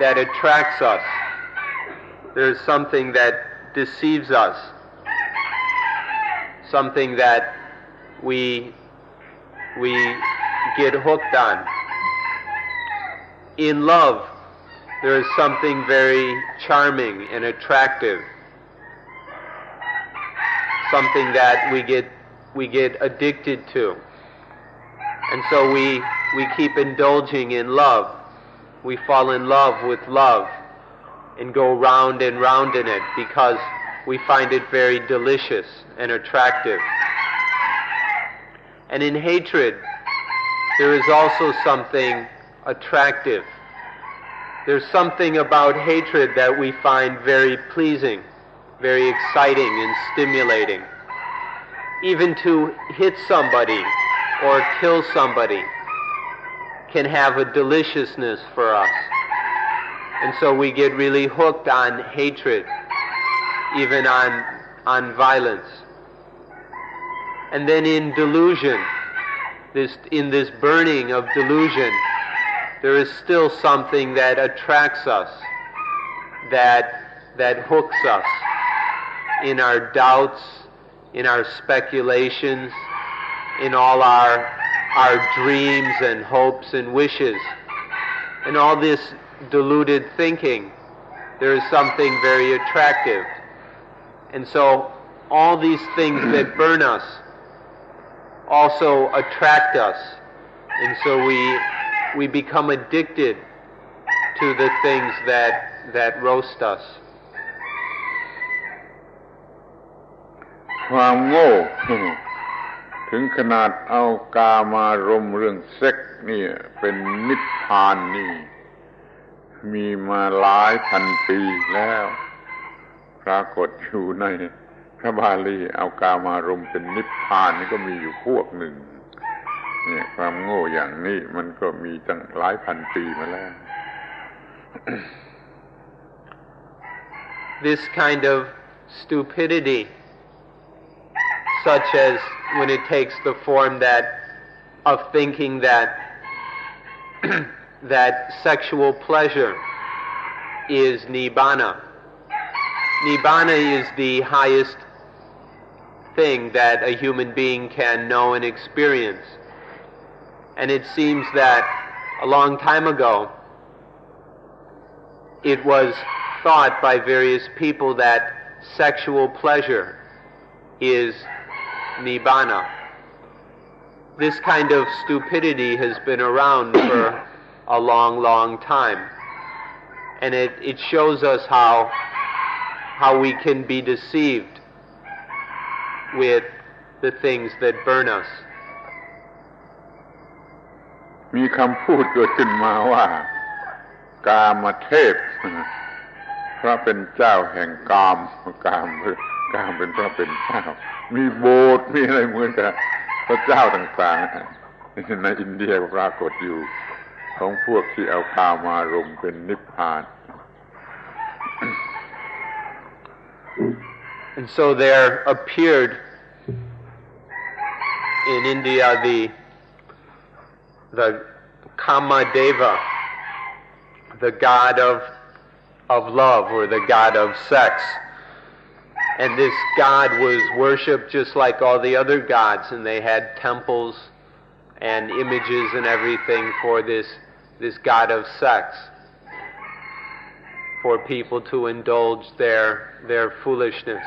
that attracts us. There is something that deceives us, something that we get hooked on. In love, there is something very charming and attractive, something that we get addicted to. And so we keep indulging in love. We fall in love with love and go round and round in it because we find it very delicious and attractive. And in hatred, there is also something attractive. There's something about hatred that we find very pleasing, very exciting and stimulating. Even to hit somebody or kill somebody can have a deliciousness for us. And so we get really hooked on hatred, even on violence. And then in delusion, in this burning of delusion, there is still something that attracts us, that hooks us in our doubts, in our speculations, in all our dreams and hopes and wishes. And all this deluded thinking, there is something very attractive. And so all these things that burn us also attract us. And so we become addicted to the things that roast us. ความโง่ ถึงขนาดเอากามารมณ์เรื่องเซ็กนี่เป็นนิพพานนี่มีมาหลายพันปีแล้วปรากฏอยู่ในพระบาลีเอากามารมณ์เป็นนิพพานนี่ก็มีอยู่พวกหนึ่งเนี่ยความโง่อย่างนี้มันก็มีตั้งหลายพันปีมาแล้ว This kind of stupidity, such as when it takes the form of thinking that sexual pleasure is nibbana. Nibbana is the highest thing that a human being can know and experience. And it seems that a long time ago, it was thought by various people that sexual pleasure is nibbana. This kind of stupidity has been around for a long, long time. And it shows us how we can be deceived with the things that burn us. มีคำพูดเกิดขึ้นมาว่ากามเทพพระเป็นเจ้าแห่งกามเป็นพระเป็นเจ้ามีโบสถ์มีอะไรเหมือนกับพระเจ้าต่างๆในอินเดียปรากฏอยู่ของพวกที่เอากามารมณ์เป็นนิพพาน And so there appeared in India the Kamadeva, the god of love or the god of sex. And this god was worshipped just like all the other gods, and they had temples and images and everything for this god of sex, for people to indulge their foolishness.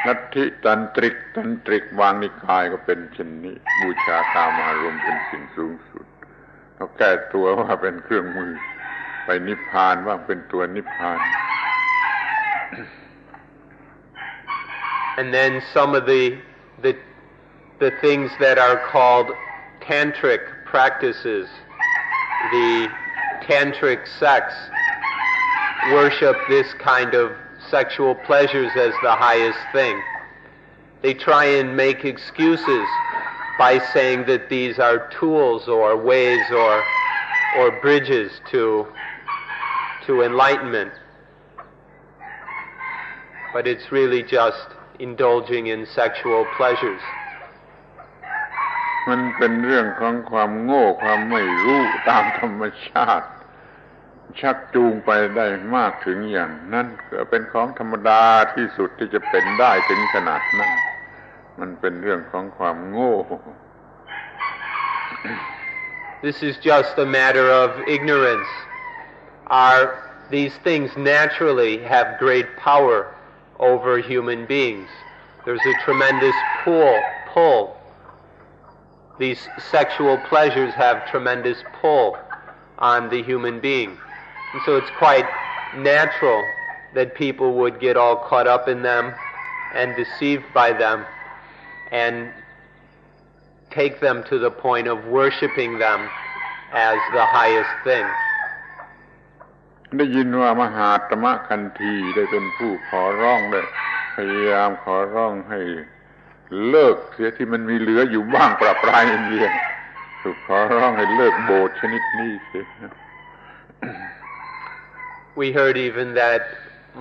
ลัทธิตันตริกบางนิกายก็เป็นเช่นนี้บูชากามารมณ์เป็นสิ่งสูงสุดเขาแก้ตัวว่าเป็นเครื่องมือ ไปนิพพานบ้างเป็นตัวนิพพาน And then some of the things that are called tantric practices, the tantric sects worship this kind of sexual pleasures as the highest thing. They try and make excuses by saying that these are tools or ways or bridges to enlightenment. But it's really just indulging in sexual pleasures. มันเป็นเรื่องของความโง่ความไม่รู้ตามธรรมชาติชักจูงไปได้มากถึงอย่างนั้นก็เป็นของธรรมดาที่สุดที่จะเป็นได้ถึงขนาดนั้นมันเป็นเรื่องของความโง่ This is just a matter of ignorance. These things naturally have great power over human beings. There's a tremendous pull. These sexual pleasures have tremendous pull on the human being. And so it's quite natural that people would get all caught up in them and deceived by them and take them to the point of worshiping them as the highest thing. ได้ยินว่ามหาตมะคันธีได้เป็นผู้ขอร้องได้พยายามขอร้องให้เลิกเสียที่มันมีเหลืออยู่บ้างประปรายเรียนถูกขอร้องให้เลิกโบสถ์ชนิดนี้เสีย We heard even that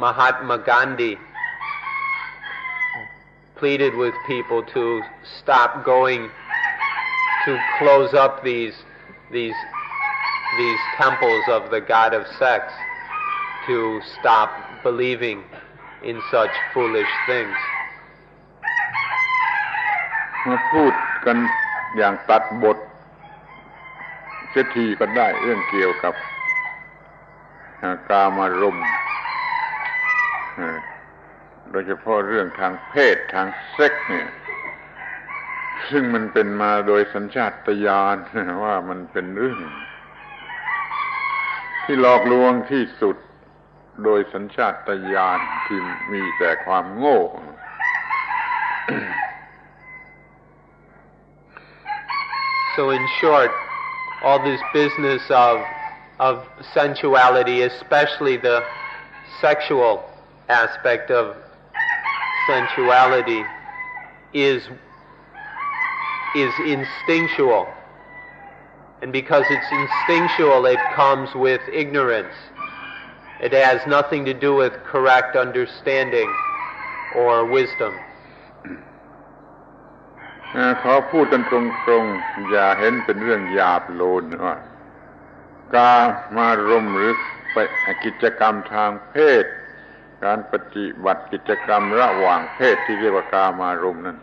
Mahatma Gandhi pleaded with people to stop going to close up these temples of the god of sex, to stop believing in such foolish things. มาพูดกันอย่างตัดบทเสียทีก็ได้เรื่องเกี่ยวกับกามารมณ์โดยเฉพาะเรื่องทางเพศทางเซ็กส์เนี่ยซึ่งมันเป็นมาโดยสัญชาตญาณว่ามันเป็นเรื่องที่หลอกลวงที่สุดโดยสัญชาตญาณที่มีแต่ความโง่ So in short, all this business of sensuality, especially the sexual aspect of sensuality, is instinctual. And because it's instinctual, it comes with ignorance. It has nothing to do with correct understanding or wisdom. ขอพูดกันตรงๆอย่าเห็นเป็นเรื่องหยาบโลนว่ากามารมณ์หรือกิจกรรมทางเพศการปฏิบัติกิจกรรมระหว่างเพศที่เรียกว่ากามารมณ์นั้น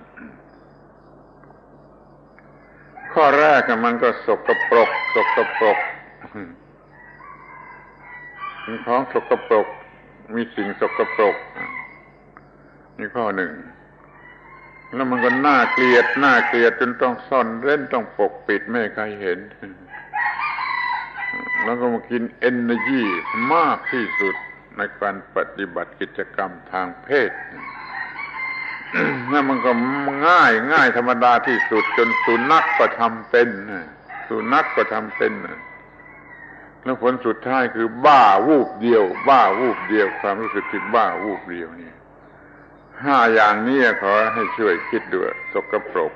ข้อแรกมันก็สกปรกมีของสกปรกมีสิ่งสกปรกนี่ข้อหนึ่งแล้วมันก็น่าเกลียดจนต้องซ่อนเร้นต้องปกปิดไม่ให้ใครเห็นแล้วก็มากิน energy มากที่สุดในการปฏิบัติกิจกรรมทางเพศนั่นมันก็ง่ายธรรมดาที่สุดจนสุนัขก็ทำเป็นแล้วผลสุดท้ายคือบ้าวูบเดียวความรู้สึกที่บ้าวูบเดียวนี่5อย่างนี้ขอให้ช่วยคิดดูสกปรก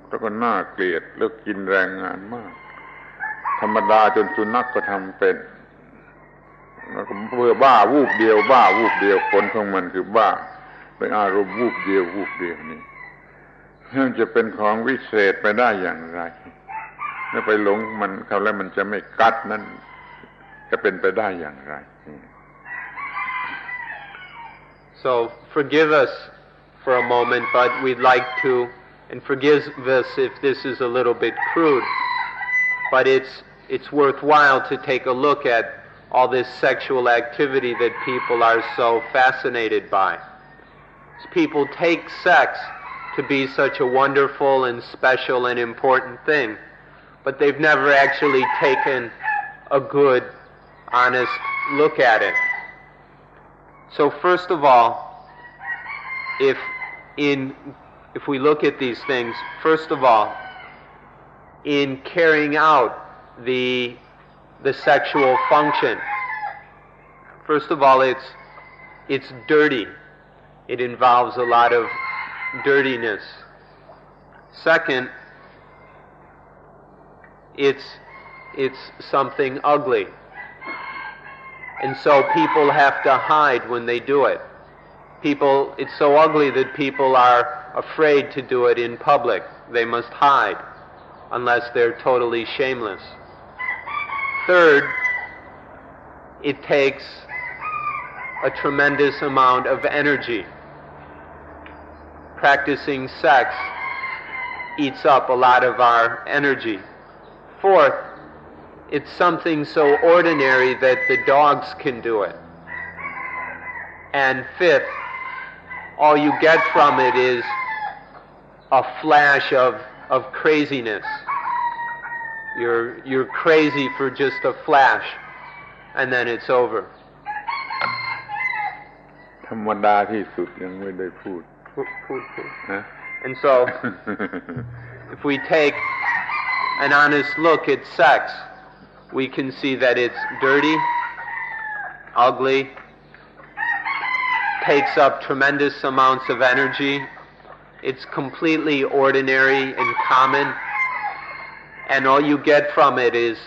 แล้วก็น่าเกลียดแล้วกินแรงงานมากธรรมดาจนสุนัขก็ทำเป็นแล้วก็เพื่อบ้าวูบเดียวผลของมันคือบ้าเป็นอารมณ์วูบเดียวนี่มันจะเป็นของวิเศษไปได้อย่างไรถ้าไปหลงมันเขาแล้วมันจะไม่กัดนั่นจะเป็นไปได้อย่างไร So forgive us for a moment, but we'd like to, and forgive us if this is a little bit crude, but it's worthwhile to take a look at all this sexual activity that people are so fascinated by. People take sex to be such a wonderful and special and important thing, but they've never actually taken a good honest look at it. So first of all, if we look at these things, first of all, in carrying out the sexual function, first of all, it's dirty. It involves a lot of dirtiness. Second, it's something ugly. And so people have to hide when they do it. It's so ugly that people are afraid to do it in public. They must hide unless they're totally shameless. Third, it takes a tremendous amount of energy. Practicing sex eats up a lot of our energy. Fourth, it's something so ordinary that the dogs can do it. And fifth, all you get from it is a flash of craziness. You're crazy for just a flash, and then it's over. ธรรมดาที่สุดยังไม่ได้พูด And so, if we take an honest look at sex, we can see that it's dirty, ugly, takes up tremendous amounts of energy, it's completely ordinary and common, and all you get from it is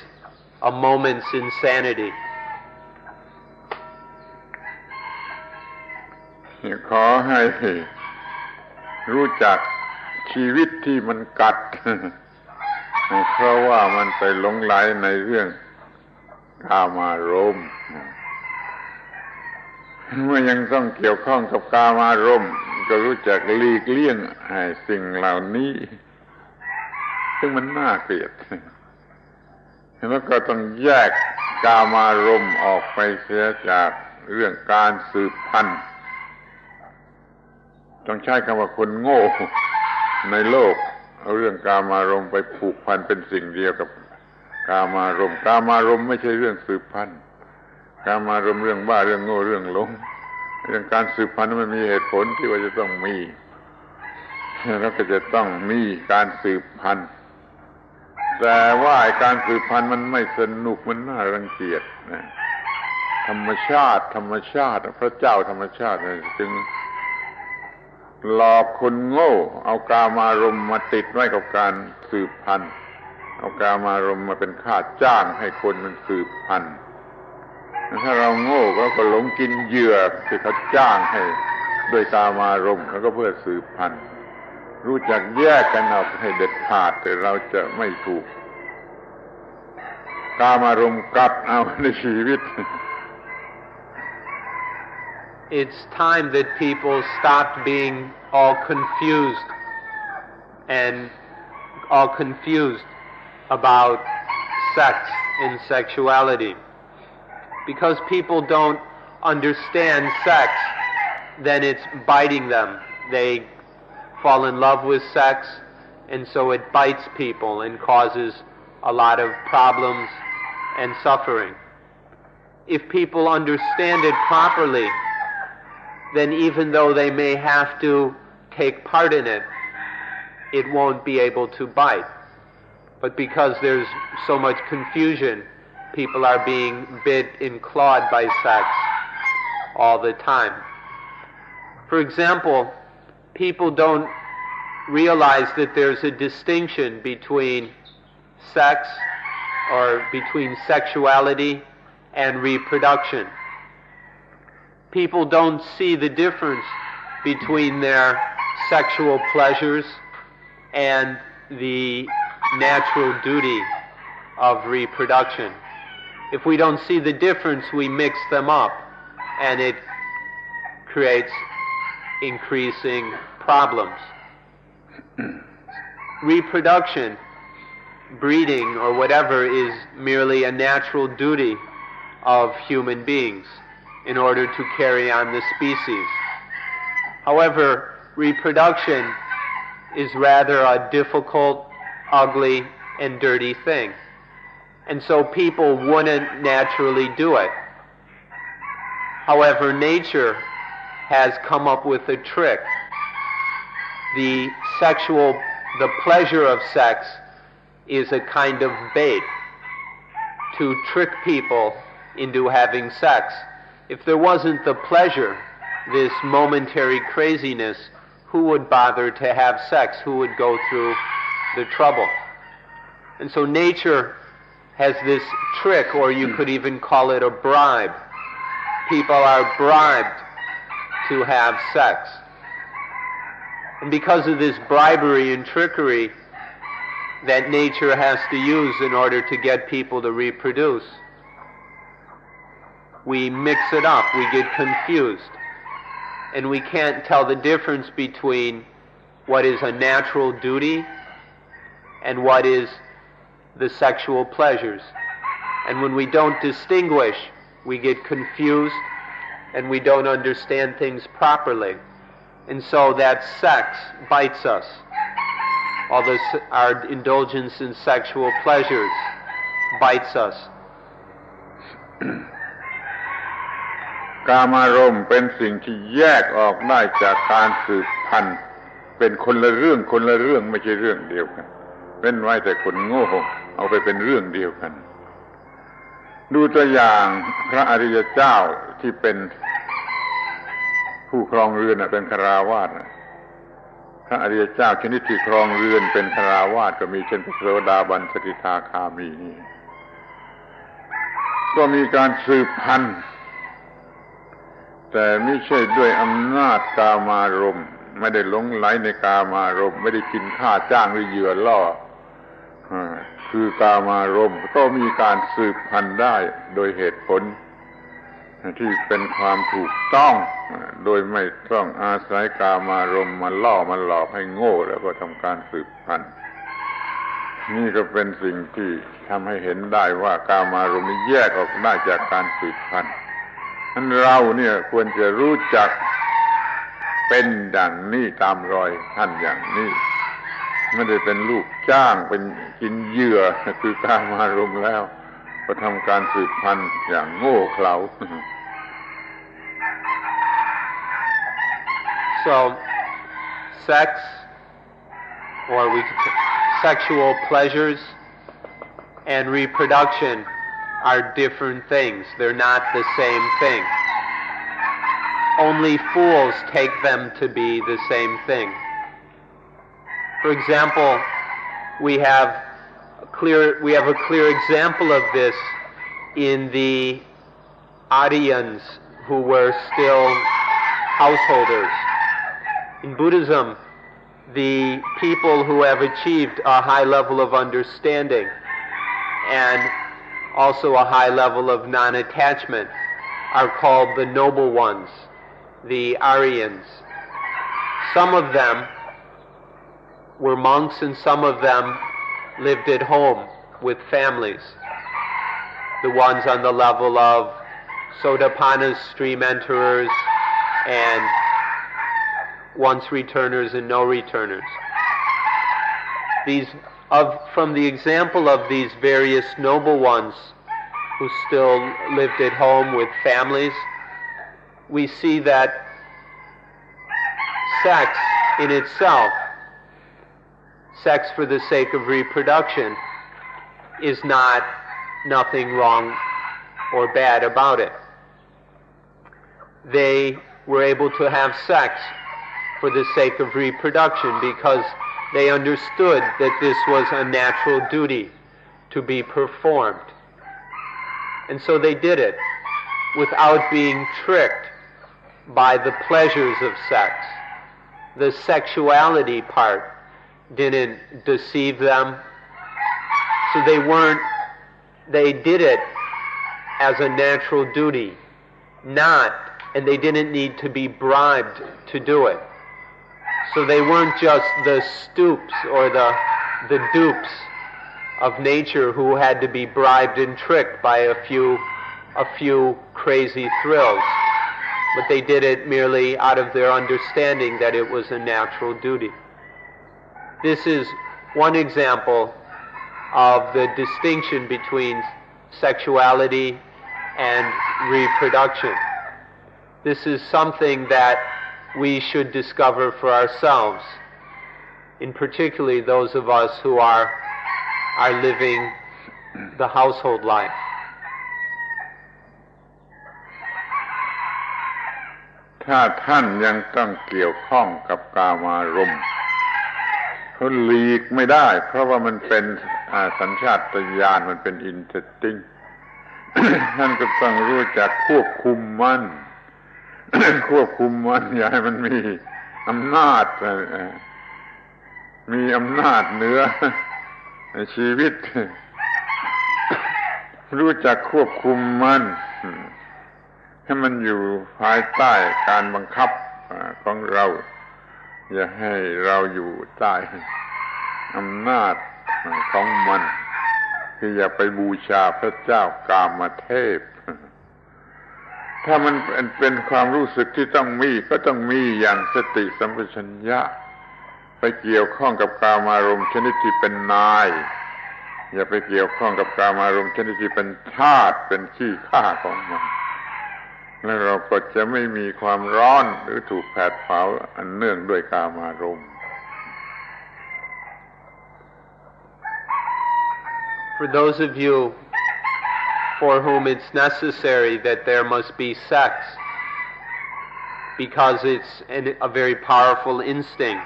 a moment's insanity. ขอให้รู้จักชีวิตที่มันกัด เพราะว่ามันไปหลงไหลในเรื่องกามารมณ์เมื่อยังต้องเกี่ยวข้องกับกามารมณ์ก็รู้จักหลีกเลี่ยงสิ่งเหล่านี้ซึ่งมันน่าเกลียดแล้วก็ต้องแยกกามารมณ์ออกไปเสียจากเรื่องการสืบพันธุ์ต้องใช้คำว่าคนโง่ในโลกเอาเรื่องกามารมณ์ไปผูกพันเป็นสิ่งเดียวกับกามารมณ์กามารมณ์ไม่ใช่เรื่องสืบพันธุ์กามารมณ์เรื่องบ้าเรื่องโง่เรื่องหลงเรื่องการสืบพันธุ์มันมีเหตุผลที่ว่าจะต้องมีแล้วก็จะต้องมีการสืบพันธุ์แต่ว่าการสืบพันธุ์มันไม่สนุกมันน่ารังเกียจนะธรรมชาติพระเจ้าธรรมชาติจึงหลอกคนโง่เอากามารมณ์มาติดไว้กับการสืบพันธุ์เอากามารมณ์มาเป็นค่าจ้างให้คนมันสืบพันธุ์ถ้าเราโง่ก็หลงกินเหยื่อที่เขาจ้างให้ด้วยกามารมณ์แล้วก็เพื่อสืบพันธุ์รู้จักแยกกันออกให้เด็ดขาดแต่เราจะไม่ถูกกามารมณ์กัดเอาในชีวิต It's time that people stopped being all confused about sex and sexuality. Because people don't understand sex, then it's biting them. They fall in love with sex, and so it bites people and causes a lot of problems and suffering. If people understand it properly, then even though they may have to take part in it, it won't be able to bite. But because there's so much confusion, people are being bit and clawed by sex all the time. For example, people don't realize that there's a distinction between sex or between sexuality and reproduction. People don't see the difference between their sexual pleasures and the natural duty of reproduction. If we don't see the difference, we mix them up, and it creates increasing problems. Reproduction, breeding, or whatever, is merely a natural duty of human beings in order to carry on the species. However, reproduction is rather a difficult, ugly, and dirty thing. And so people wouldn't naturally do it. However, nature has come up with a trick. The pleasure of sex is a kind of bait to trick people into having sex. If there wasn't the pleasure, this momentary craziness, who would bother to have sex? Who would go through the trouble? And so nature has this trick, or you could even call it a bribe. People are bribed to have sex. And because of this bribery and trickery that nature has to use in order to get people to reproduce, we mix it up, we get confused, and we can't tell the difference between what is a natural duty and what is the sexual pleasures. And when we don't distinguish, we get confused and we don't understand things properly. And so that sex bites us. All this, our indulgence in sexual pleasures bites us. กามารมณ์เป็นสิ่งที่แยกออกได้จากการสืบพันธุ์เป็นคนละเรื่องไม่ใช่เรื่องเดียวกันเป็นไว้แต่คนโง่เอาไปเป็นเรื่องเดียวกันดูตัวอย่างพระอริยเจ้าที่เป็นผู้ครองเรือนเป็นฆราวาสพระอริยเจ้าชนิดที่ครองเรือนเป็นฆราวาสก็มีเช่นพระโสดาบันสกิทาคามีนี่ก็มีการสืบพันธุ์แต่ไม่ใช่ด้วยอำนาจกามารมณ์ไม่ได้หลงไหลในกามารมณ์ไม่ได้กินค่าจ้างหรือเหยื่อล่อคือกามารมณ์ก็มีการสืบพันธุ์ได้โดยเหตุผลที่เป็นความถูกต้องโดยไม่ต้องอาศัยกามารมณ์มาล่อมาหลอกให้โง่แล้วก็ทำการสืบพันธุ์นี่ก็เป็นสิ่งที่ทำให้เห็นได้ว่ากามารมณ์นี้แยกออกได้จากการสืบพันธุ์นั้นเราเนี่ยควรจะรู้จักเป็นดังนี้ตามรอยท่านอย่างนี้ไม่ได้เป็นลูกจ้างเป็นกินเหยื่อคือกามารมณ์แล้วก็ทำการสืบพันธุ์อย่างโง่เขลา So, sex, or sexual pleasures and reproduction are different things. They're not the same thing. Only fools take them to be the same thing. For example, we have a clear example of this in the Aryans who were still householders. In Buddhism, the people who have achieved a high level of understanding and also a high level of non-attachment are called the noble ones, the Aryans. Some of them were monks and some of them lived at home with families. The ones on the level of Sotapannas, stream enterers, and once returners and no returners. From the example of these various noble ones who still lived at home with families, we see that sex in itself, sex for the sake of reproduction, is nothing wrong or bad about it. They were able to have sex for the sake of reproduction because they understood that this was a natural duty to be performed. And so they did it without being tricked by the pleasures of sex. The sexuality part didn't deceive them. So they did it as a natural duty, and they didn't need to be bribed to do it. So they weren't just the stoops or the dupes of nature who had to be bribed and tricked by a few crazy thrills, but they did it merely out of their understanding that it was a natural duty. This is one example of the distinction between sexuality and reproduction. This is something that we should discover for ourselves, in particularly those of us who are living the household life.ถ้าท่านยังต้องเกี่ยวข้องกับกามารมณ์เขาหลีกไม่ได้เพราะว่ามันเป็นสัญชาตญาณมันเป็นอินสติ้ง ท่านก็ต้องรู้จักควบคุมมัน ควบคุมมันอย่าให้มันมีอำนาจเหนือชีวิต รู้จักควบคุมมันให้มันอยู่ภายใต้การบังคับของเราอย่าให้เราอยู่ใต้อำนาจของมันคืออย่าไปบูชาพระเจ้ากามเทพถ้ามันเป็นความรู้สึกที่ต้องมีก็ต้องมีอย่างสติสัมปชัญญะไปเกี่ยวข้องกับกามารมณ์ชนิดที่เป็นนายอย่าไปเกี่ยวข้องกับกามารมณ์ชนิดที่เป็นทาสเป็นขี้ข้าของมันแล้วเราก็จะไม่มีความร้อนหรือถูกแผดเผาอันเนื่องด้วยกามารมณ์ For those of you for whom it's necessary that there must be sex because it's a very powerful instinct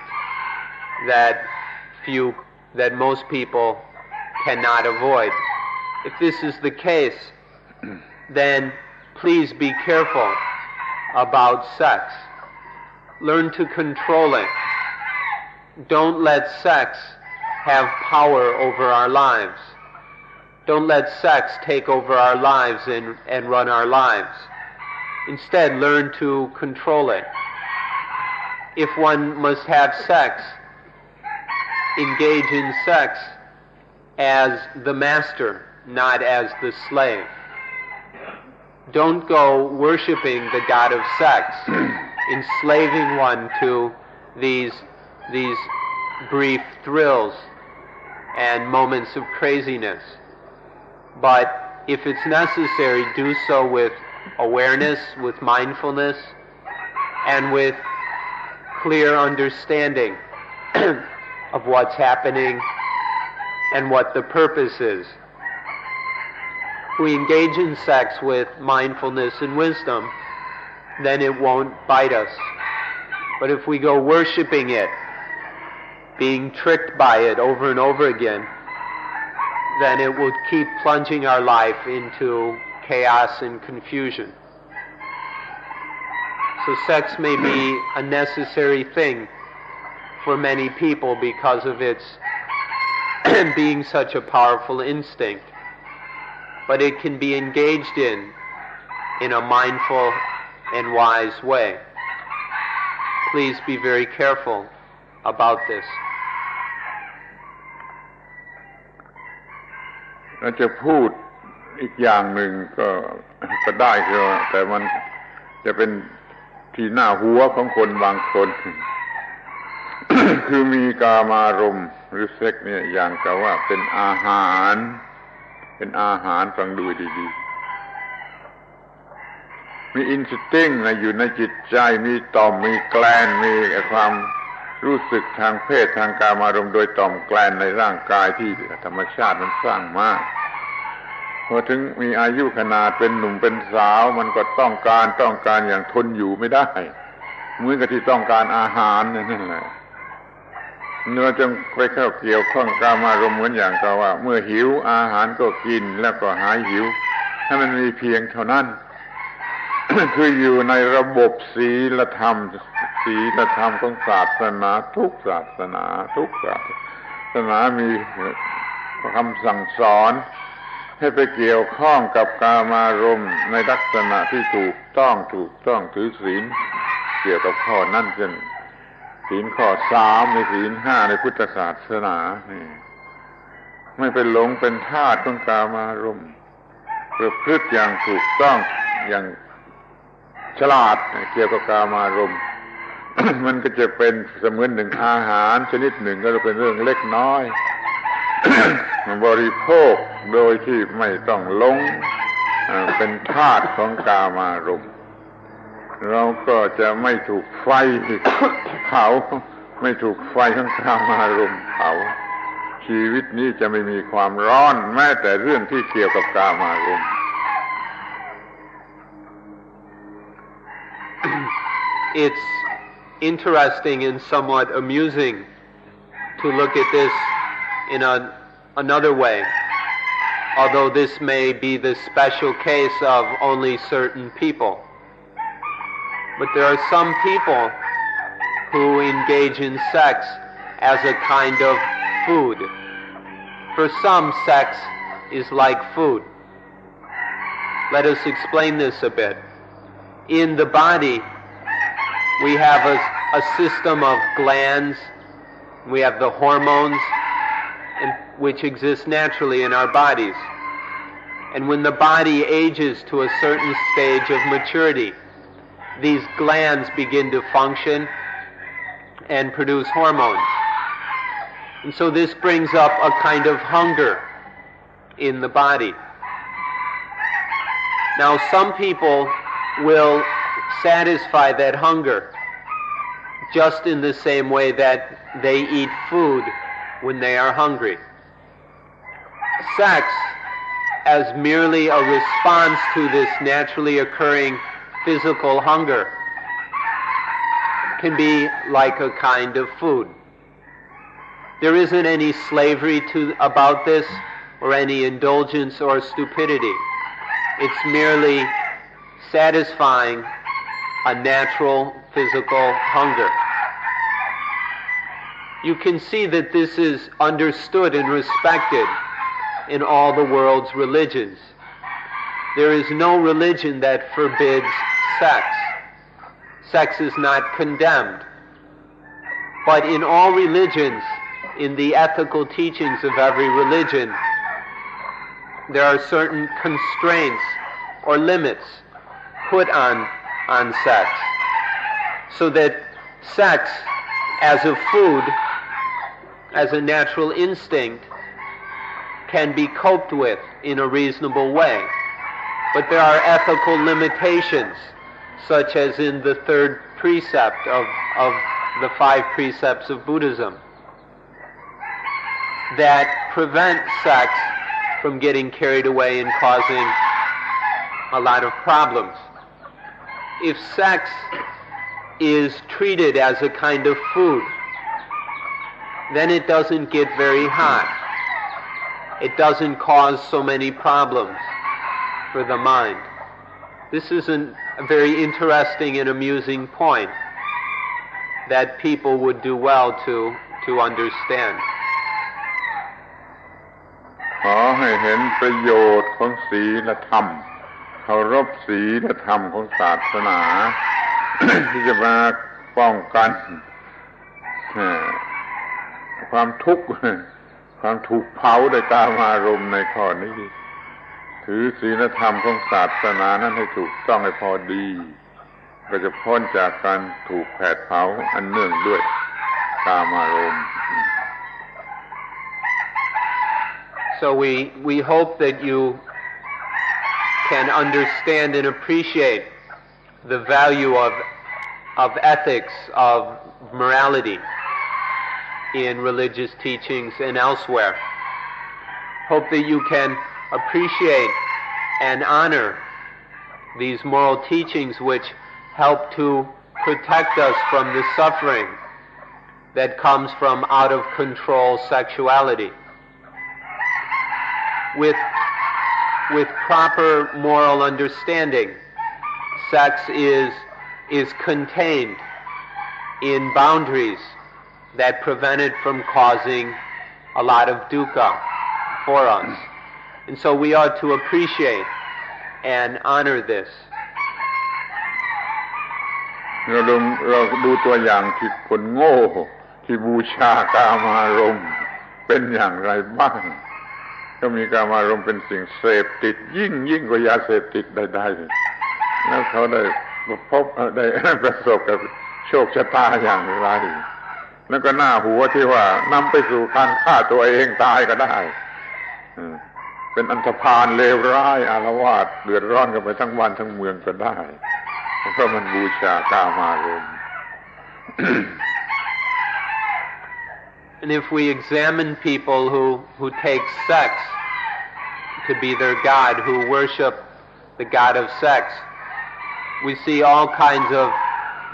that most people cannot avoid. If this is the case, then please be careful about sex. Learn to control it. Don't let sex have power over our lives. Don't let sex take over our lives and run our lives. Instead, learn to control it. If one must have sex, engage in sex as the master, not as the slave. Don't go worshiping the god of sex, enslaving one to these brief thrills and moments of craziness. But if it's necessary, do so with awareness, with mindfulness, and with clear understanding of what's happening and what the purpose is. If we engage in sex with mindfulness and wisdom, then it won't bite us. But if we go worshiping it, being tricked by it over and over again, then it will keep plunging our life into chaos and confusion. So sex may be a necessary thing for many people because of its being such a powerful instinct. But it can be engaged in a mindful and wise way. Please be very careful about this. เราจะพูดอีกอย่างหนึ่งก็ได้คือแต่มันจะเป็นที่หน้าหัวของคนบางคน คือมีกามารมณ์หรือเซ็กเนี่ยอย่างกับว่าเป็นอาหารฟังดูดีๆมีอินสติ้งอยู่ในจิตใจมีต่อมมีแกลนมีความรู้สึกทางเพศทางกามารมณ์โดยต่อมแกลนในร่างกายที่ธรรมชาติมันสร้างมาพอถึงมีอายุขนาดเป็นหนุ่มเป็นสาวมันก็ต้องการอย่างทนอยู่ไม่ได้เหมือนกับที่ต้องการอาหารนั่นแหละเราจึงไปเข้าเกี่ยวข้องกามารมณ์เหมือนอย่างกับว่าเมื่อหิวอาหารก็กินแล้วก็หายหิวให้มันมีเพียงเท่านั้น คืออยู่ในระบบศีลธรรมของศาสนาทุกศาสนามีคำสั่งสอนให้ไปเกี่ยวข้องกับกามารมณ์ในลักษณะที่ถูกต้องถือศีลเกี่ยวกับข้อนั้นเช่นศีลข้อ3ในศีล5ในพุทธศาสนานี่ไม่เป็นหลงเป็นทาสของกามารมณ์ประพฤติอย่างถูกต้องอย่างฉลาดเกี่ยวกับกามารมณ์ มันก็จะเป็นเสมือนหนึ่งอาหารชนิดหนึ่งก็จะเป็นเรื่องเล็กน้อย เ บริโภคโดยที่ไม่ต้องหลงเป็นทาสของกามารมณ์เราก็จะไม่ถูกไฟเผาไม่ถูกไฟของกามารมณ์เผาชีวิตนี้จะไม่มีความร้อนแม้แต่เรื่องที่เกี่ยวกับกามารมณ์ It's interesting and somewhat amusing to look at this in another way, although this may be the special case of only certain people. But there are some people who engage in sex as a kind of food. For some, sex is like food. Let us explain this a bit. In the body, we have a system of glands, we have the hormones, which exist naturally in our bodies. And when the body ages to a certain stage of maturity, these glands begin to function and produce hormones. And so this brings up a kind of hunger in the body. Now, some people will satisfy that hunger just in the same way that they eat food when they are hungry. Sex, as merely a response to this naturally occurring physical hunger, can be like a kind of food. There isn't any slavery about this, or any indulgence or stupidity. It's merely satisfying a natural physical hunger. You can see that this is understood and respected in all the world's religions. There is no religion that forbids sex. Sex is not condemned. But in all religions, in the ethical teachings of every religion, there are certain constraints or limits put on sex, so that sex as a food, as a natural instinct, can be coped with in a reasonable way. But there are ethical limitations, such as in the third precept of the 5 precepts of Buddhism, that prevent sex from getting carried away and causing a lot of problems. If sex is treated as a kind of food, then it doesn't get very hot. It doesn't cause so many problems for the mind. This is a very interesting and amusing point that people would do well to understand. ขอให้เห็นประโยชน์ของศีลธรรมเคารพศีลธรรมของศาสนา ที่จะมาป้องกันความทุกข์ความถูกเผาด้วยกามารมณ์ในข้อนี้ถือศีลธรรมของศาสนานั้นให้ถูกต้องให้พอดีก็จะพ้นจากการถูกแผดเผาอันเนื่องด้วยกามารมณ์ So we hope that you can understand and appreciate the value of ethics, of morality in religious teachings and elsewhere. Hope that you can appreciate and honor these moral teachings which help to protect us from the suffering that comes from out of control sexuality. With proper moral understanding, sex is contained in boundaries that prevent it from causing a lot of dukkha for us. And so we ought to appreciate and honor this. เราดูตัวอย่างที่คนโง่ที่บูชากามารมณ์เป็นอย่างไรบ้างก็มีกามารมณ์เป็นสิ่งเสพติดยิ่งกว่ายาเสพติดใดๆแล้วเขาได้พบได้ประสบกับโชคชะตาอย่างไรแล้วก็หน้าหัวที่ว่านำไปสู่การฆ่าตัวเองตายก็ได้ เป็นอันธพาลเลวร้ายอาละวาดเดือดร้อนกันไปทั้งบ้านทั้งเมืองก็ได้เพราะมันบูชากามารมณ์ And if we examine people who take sex to be their god, who worship the god of sex, we see all kinds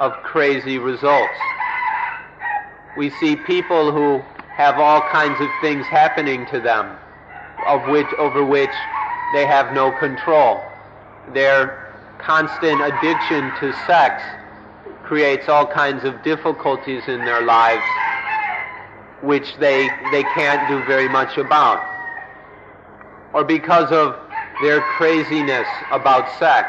of crazy results. We see people who have all kinds of things happening to them, over which they have no control. Their constant addiction to sex creates all kinds of difficulties in their lives, which they can't do very much about. Or because of their craziness about sex,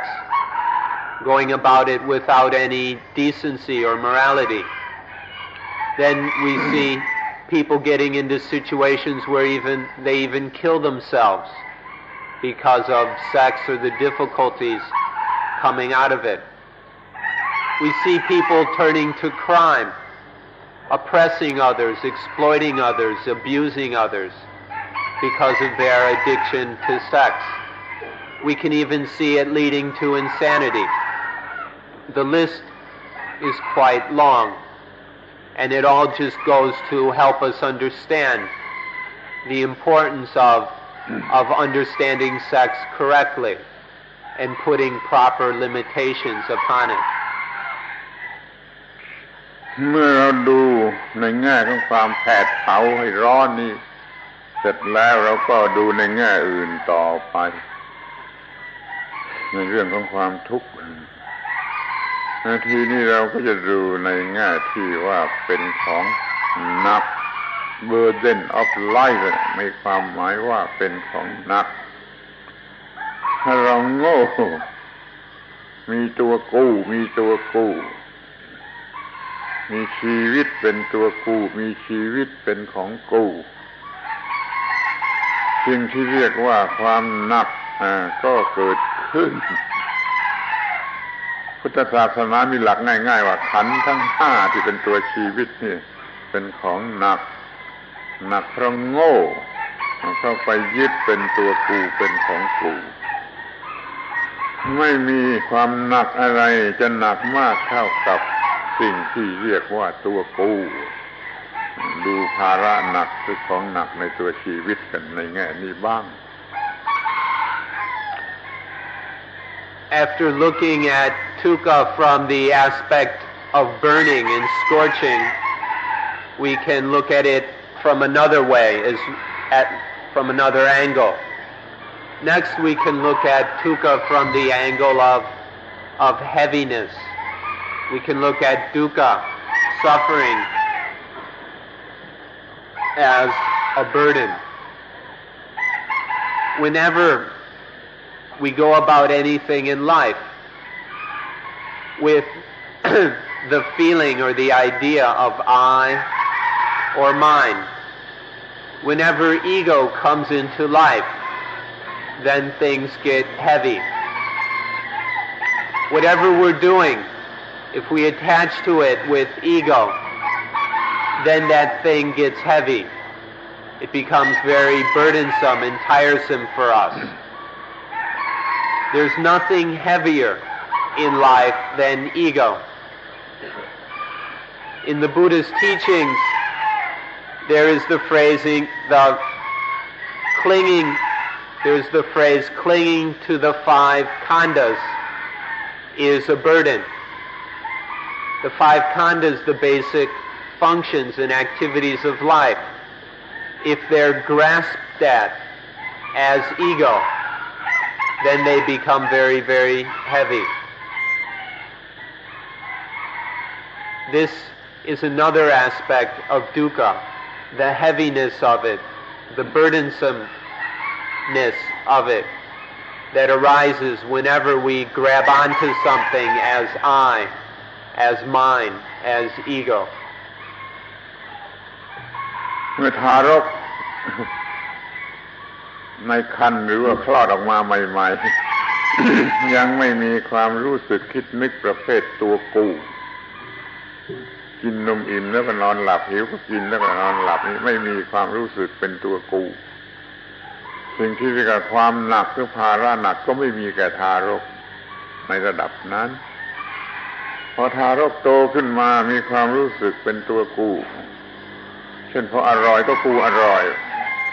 going about it without any decency or morality, then we see people getting into situations where they even kill themselves because of sex or the difficulties coming out of it. We see people turning to crime, oppressing others, exploiting others, abusing others because of their addiction to sex. We can even see it leading to insanity. The list is quite long, and it all just goes to help us understand the importance of understanding sex correctly and putting proper limitations upon it. เมื่อเราดูในแง่ของความแผดเผาให้ร้อนนี่เสร็จแล้วเราก็ดูในแง่อื่นต่อไปในเรื่องของความทุกข์ทีนี้เราก็จะดูในแง่ที่ว่าเป็นของหนัก burden of life มีความหมายว่าเป็นของหนักถ้าเราโง่มีตัวกู้มีชีวิตเป็นตัวกู้มีชีวิตเป็นของกู้สิ่งที่เรียกว่าความหนักก็เกิดขึ้นพุทธศาสนามีหลักง่ายๆว่าขันธ์ทั้งห้าที่เป็นตัวชีวิตนี่เป็นของหนักเพราะโง่เข้าไปยึดเป็นตัวกูเป็นของกูไม่มีความหนักอะไรจะหนักมากเท่ากับสิ่งที่เรียกว่าตัวกูดูภาระหนักคือของหนักในตัวชีวิตกันในแง่นี้บ้าง After looking at dukkha from the aspect of burning and scorching, we can look at it from another way, from another angle. Next, we can look at dukkha from the angle of heaviness. We can look at dukkha, suffering, as a burden. Whenever we go about anything in life with the feeling or the idea of I or mine, whenever ego comes into life, then things get heavy. Whatever we're doing, if we attach to it with ego, then that thing gets heavy. It becomes very burdensome and tiresome for us. There's nothing heavier in life than ego. In the Buddha's teachings, there is the phrasing, there's the phrase clinging to the five khandhas is a burden. The five khandhas, the basic functions and activities of life, if they're grasped at as ego, then they become very, very heavy. This is another aspect of dukkha, the heaviness of it, the burdensomeness of it that arises whenever we grab onto something as I, as mine, as ego. เมื่อทารกในครรภ์หรือว่าคลอดออกมาใหม่ๆ ยังไม่มีความรู้สึกคิดนึกประเภทตัวกูกินนมอิ่มแล้วก็นอนหลับหิวก็กินแล้วก็นอนหลับนี่ไม่มีความรู้สึกเป็นตัวกู สิ่งที่เรียกว่าความหนักหรือภาระหนักก็ไม่มีแก่ทารกในระดับนั้นพอทารกโตขึ้นมามีความรู้สึกเป็นตัวกูเช่นพออร่อยก็กูอร่อย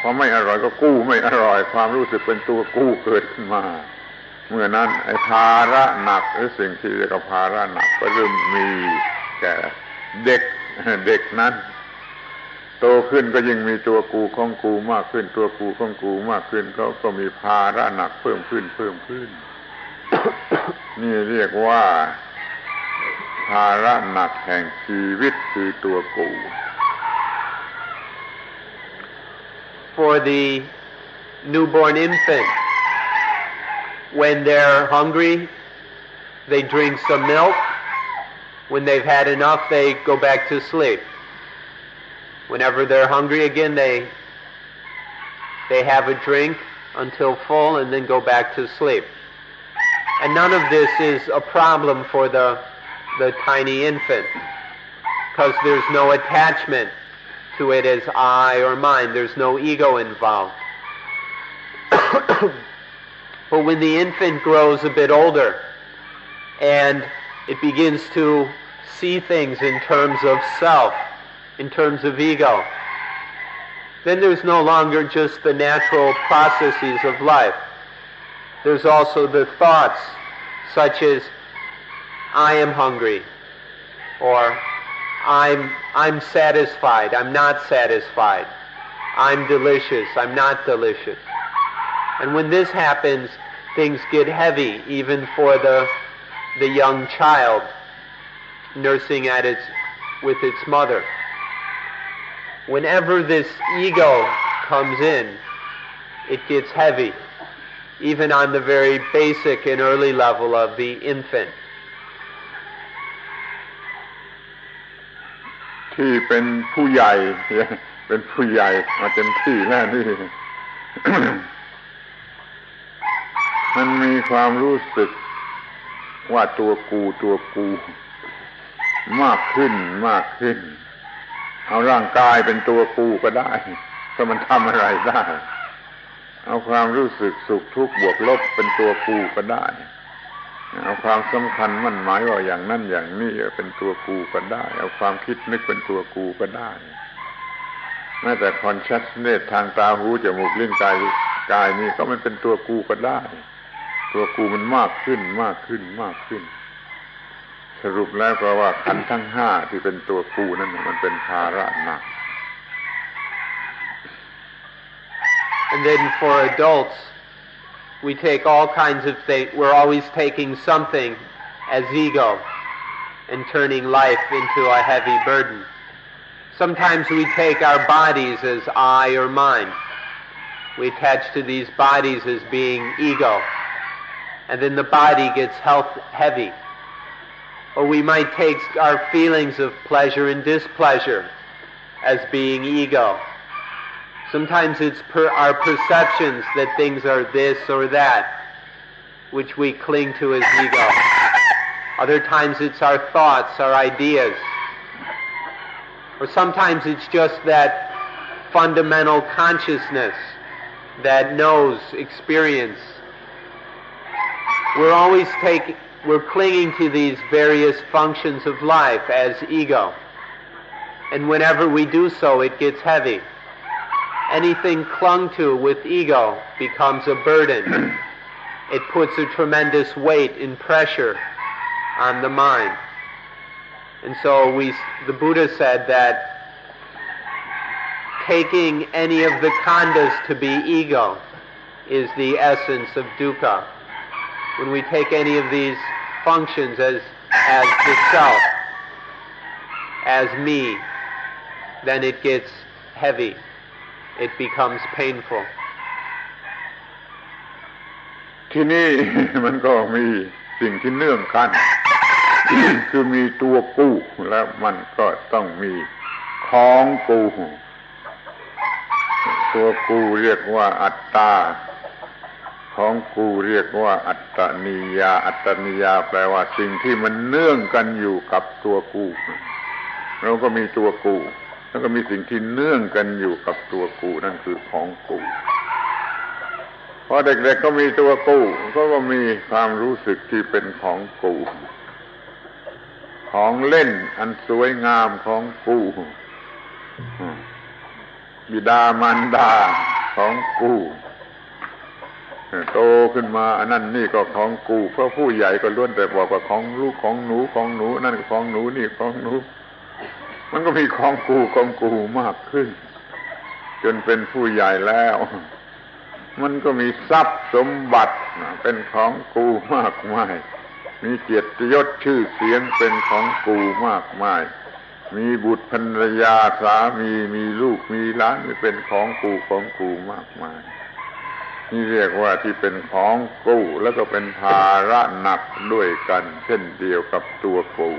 พอไม่อร่อยก็กู้ไม่อร่อยความรู้สึกเป็นตัวกู้เกิดขึ้นมาเมื่อนั้นไอ้ภาระหนักหรือสิ่งที่เรียกว่าภาระหนักก็เริ่มมีแก่เด็กนั้นโตขึ้นก็ยิ่งมีตัวกูของกูมากขึ้นตัวกูของกูมากขึ้นก็มีภาระหนักเพิ่มขึ้น นี่เรียกว่าภาระหนักแห่งชีวิตคือตัวกู For the newborn infant, when they're hungry, they drink some milk. When they've had enough, they go back to sleep. Whenever they're hungry again, they have a drink until full and then go back to sleep. And none of this is a problem for the tiny infant, because there's no attachment to it as I or mine. There's no ego involved. But when the infant grows a bit older and it begins to see things in terms of self, in terms of ego, then there's no longer just the natural processes of life. There's also the thoughts such as, I am hungry, or I'm satisfied, I'm not satisfied, I'm delicious, I'm not delicious. And when this happens, things get heavy, even for the young child nursing with its mother. Whenever this ego comes in, it gets heavy, even on the very basic and early level of the infant. ที่เป็นผู้ใหญ่มาเต็มที่แล้วนี่ มันมีความรู้สึกว่าตัวกูมากขึ้นเอาร่างกายเป็นตัวกูก็ได้เพราะมันทำอะไรได้เอาความรู้สึกสุขทุกข์บวกลบเป็นตัวกูก็ได้เอาความสำคัญมั่นหมายว่าอย่างนั้นอย่างนี้เป็นตัวกูก็ได้เอาความคิดนึกเป็นตัวกูก็ได้แม้แต่ consciousness ทางตาหูจมูกลิ้นกายนี่ก็มันเป็นตัวกูก็ได้ตัวกูมันมากขึ้นสรุปแล้วก็ว่าขันธ์ทั้งห้าที่เป็นตัวกูนั่นมันเป็นภาระหนัก And then for adults, we take all kinds of things. We're always taking something as ego and turning life into a heavy burden. Sometimes we take our bodies as I or mine. We attach to these bodies as being ego. And then the body gets heavy. Or we might take our feelings of pleasure and displeasure as being ego. Sometimes it's our perceptions that things are this or that, which we cling to as ego. Other times it's our thoughts, our ideas. Or sometimes it's just that fundamental consciousness that knows experience. We're clinging to these various functions of life as ego. And whenever we do so, it gets heavy. Anything clung to with ego becomes a burden. It puts a tremendous weight and pressure on the mind. And so the Buddha said that taking any of the khandhas to be ego is the essence of dukkha. When we take any of these functions as the self, as me, then it gets heavy. It becomes painful. ที่นี่ มันก็มีสิ่งที่เนื่องกัน คือมีตัวกูแล้วมันก็ต้องมีของกูตัวกูเรียกว่าอัตตาของกูเรียกว่าอัตตนิยาแปลว่าสิ่งที่มันเนื่องกันอยู่กับตัวกูเราก็มีตัวกูแล้วก็มีสิ่งที่เนื่องกันอยู่กับตัวกูนั่นคือของกู อเด็กๆก็มีตัวกูก็มีความรู้สึกที่เป็นของกูของเล่นอันสวยงามของกูบิดามารดาของกูโตขึ้นมาอันนั้นนี่ก็ของกูเพราะผู้ใหญ่ก็ล้วนแต่บอกว่าของลูกของหนูของหนูนั่นของหนูนี่ของหนูมันก็มีของกูมากขึ้นจนเป็นผู้ใหญ่แล้วมันก็มีทรัพย์สมบัติเป็นของกูมากมายมีเกียรติยศชื่อเสียงเป็นของกูมากมายมีบุตรภรรยาสามีมีลูกมีหลานเป็นของกูมากมายนี่เรียกว่าที่เป็นของกูแล้วก็เป็นภาระหนักด้วยกันเช่นเดียวกับตัวกู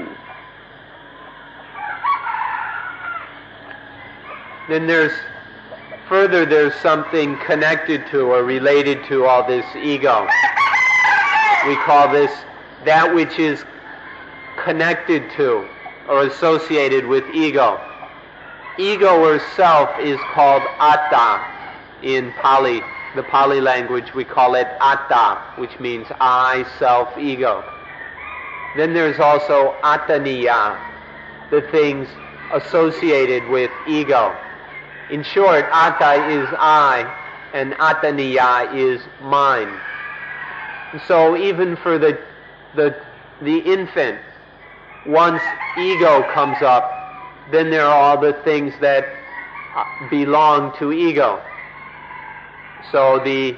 Then there's something connected to or related to all this ego. We call this that which is connected to or associated with ego. Ego or self is called atta in Pali. The Pali language we call it atta, which means I, self, ego. Then there's also attaniya, the things associated with ego. In short, atta is I and attaniya is mine. So even for the infant, once ego comes up, then there are all the things that belong to ego. So the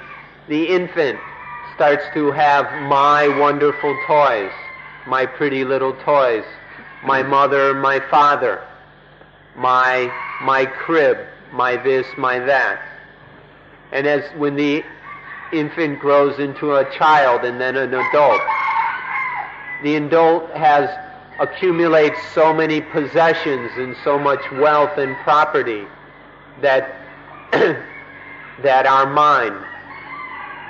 infant starts to have my wonderful toys, my pretty little toys, my mother, my father, my crib, my this, my that. And when the infant grows into a child and then an adult, the adult accumulates so many possessions and so much wealth and property that that are mine.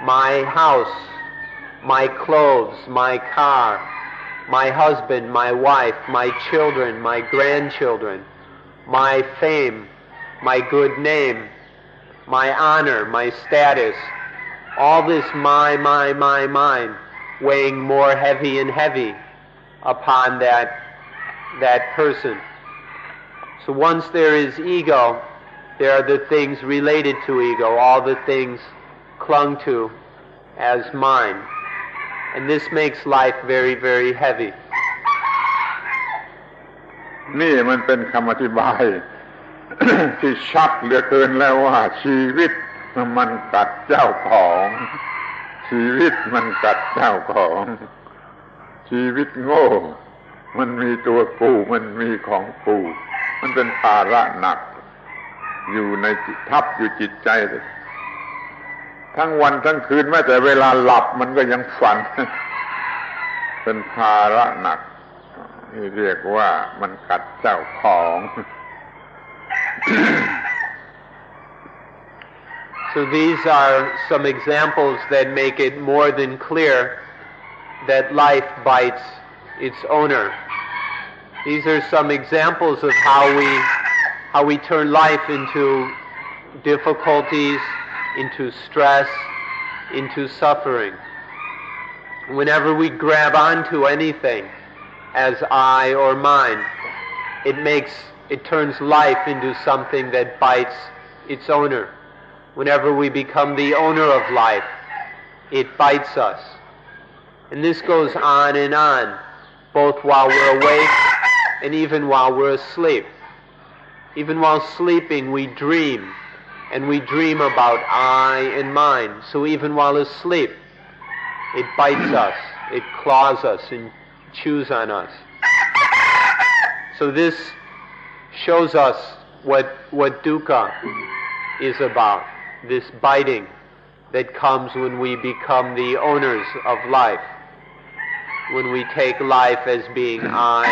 My house, my clothes, my car, my husband, my wife, my children, my grandchildren, my fame, my good name, my honor, my status, all this mine, weighing more heavy and heavy upon that person. So once there is ego, there are the things related to ego, all the things clung to as mine. And this makes life very, very heavy. นี่มันเป็นคำอธิบาย ที่ชัดเหลือเกินแล้วว่าชีวิตมันกัดเจ้าของชีวิตมันกัดเจ้าของชีวิตโง่มันมีตัวกูมันมีของกูมันเป็นภาระหนักอยู่ในทับอยู่จิตใจทั้งวันทั้งคืนแม้แต่เวลาหลับมันก็ยังฝัน เป็นภาระหนักนี่เรียกว่ามันกัดเจ้าของ So these are some examples that make it more than clear that life bites its owner. These are some examples of how we turn life into difficulties, into stress, into suffering. Whenever we grab onto anything as I or mine, it turns life into something that bites its owner. Whenever we become the owner of life, it bites us. And this goes on, both while we're awake and even while we're asleep. Even while sleeping, we dream, and we dream about I and mine. So even while asleep, it bites us, it claws us and chews on us. So this shows us what dukkha is about, this biting that comes when we become the owners of life, when we take life as being I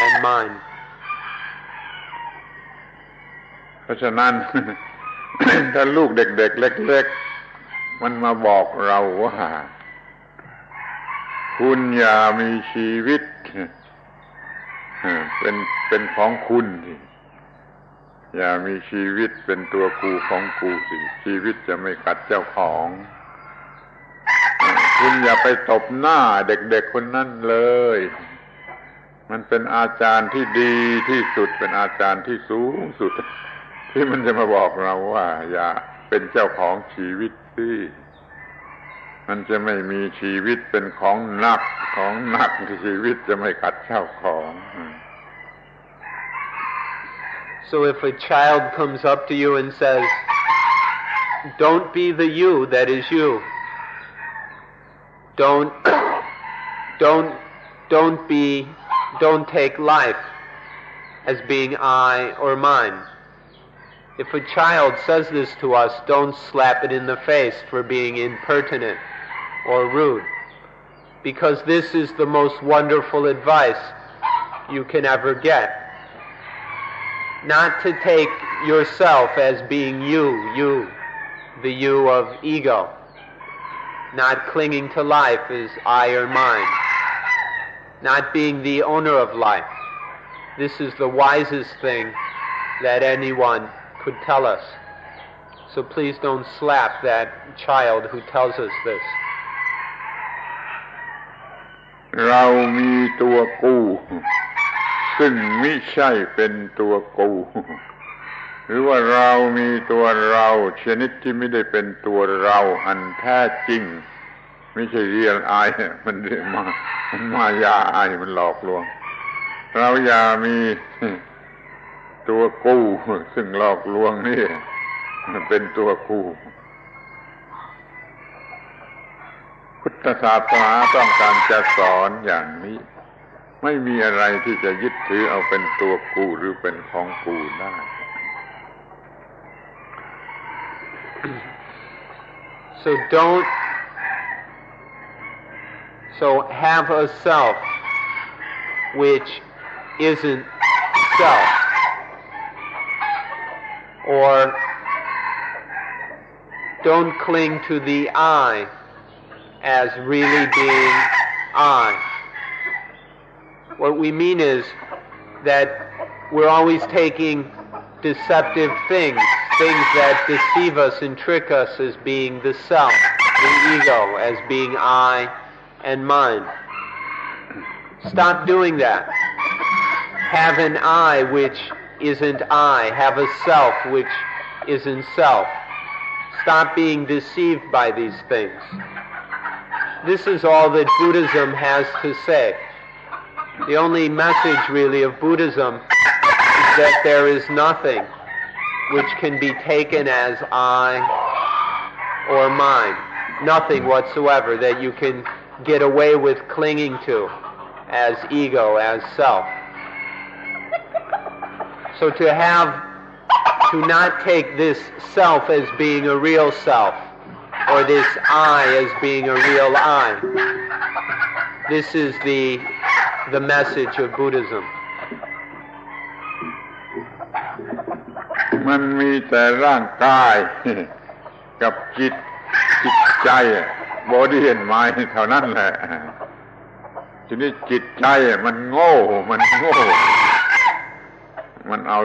and mine. เพราะฉะนั้น ถ้าลูกเด็กๆเล็กๆมันมาบอกเราว่าคุณอย่ามีชีวิตเป็นของคุณ อย่ามีชีวิตเป็นตัวกูของกูสิชีวิตจะไม่กัดเจ้าของคุณอย่าไปตบหน้าเด็กๆคนนั้นเลยมันเป็นอาจารย์ที่ดีที่สุดเป็นอาจารย์ที่สูงสุดที่มันจะมาบอกเราว่าอย่าเป็นเจ้าของชีวิตสิมันจะไม่มีชีวิตเป็นของหนักที่ชีวิตจะไม่กัดเจ้าของ So if a child comes up to you and says, "Don't be the you that is you. Don't take life as being I or mine." If a child says this to us, don't slap it in the face for being impertinent or rude, because this is the most wonderful advice you can ever get. Not to take yourself as being you, the you of ego, not clinging to life as I or mine, not being the owner of life. This is the wisest thing that anyone could tell us. So please don't slap that child who tells us this. เรามีตัวกูซึ่งมิใช่เป็นตัวกูหรือว่าเรามีตัวเราชนิดที่ไม่ได้เป็นตัวเราอันแท้จริงไม่ใช่เรียลไอมันมายาไอมันหลอกลวงเราอย่ามีตัวกูซึ่งหลอกลวงนี่มันเป็นตัวกูพุทธศาสนาต้องการจะสอนอย่างนี้ไม่มีอะไรที่จะยึดถือเอาเป็นตัวกูหรือเป็นของกูได้ So have a self which isn't self, or don't cling to the I as really being I. What we mean is that we're always taking deceptive things that deceive us and trick us as being the self, the ego, as being I and mine. Stop doing that. Have an I which isn't I. Have a self which isn't self. Stop being deceived by these things. This is all that Buddhism has to say. The only message really of Buddhism is that there is nothing which can be taken as I or mine. Nothing whatsoever that you can get away with clinging to as ego, as self. So to not take this self as being a real self, or this I as being a real I. This is the message of Buddhism. มันมีแต่ร่างกายกับจิตใจ body and mind เท่านั้นแหละทีนี้จิตใจมันโง่มันเอา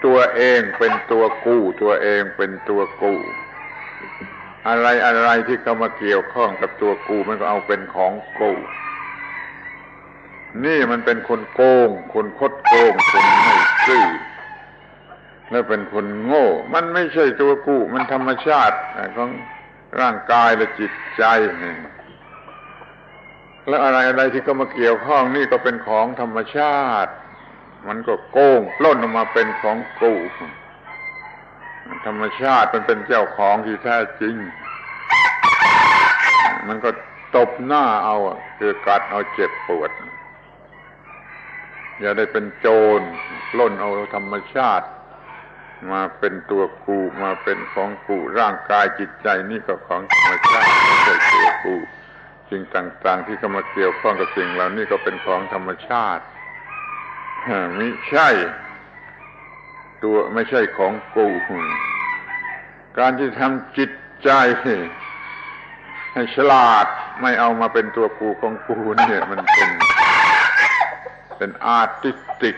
ตัวเองเป็นตัวกูตัวเองเป็นตัวกูอะไรที่เข้ามาเกี่ยวข้องกับตัวกูมันก็เอาเป็นของกูนี่มันเป็นคนโกงคนคดโกงคนไม่ซื่อและเป็นคนโง่มันไม่ใช่ตัวกูมันธรรมชาติของร่างกายและจิตใจแล้วอะไรที่เข้ามาเกี่ยวข้องนี่ก็เป็นของธรรมชาติมันก็โกงปล้นออกมาเป็นของกูธรรมชาติมันเป็นเจ้าของที่แท้จริงมันก็ตบหน้าเอาคือกัดเอาเจ็บปวดอย่าได้เป็นโจรปล้นเอาธรรมชาติมาเป็นตัวกูมาเป็นของกูร่างกายจิตใจนี่ก็ของธรรมชาติไม่ใช่ตัวกูสิ่งต่างๆที่เข้ามาเกี่ยวข้องกับสิ่งเหล่านี้ก็เป็นของธรรมชาติมิใช่ตัวไม่ใช่ของกูการที่ทำจิตใจให้ฉลาดไม่เอามาเป็นตัวกูของกูเนี่ยมันเป็นอาร์ติสติก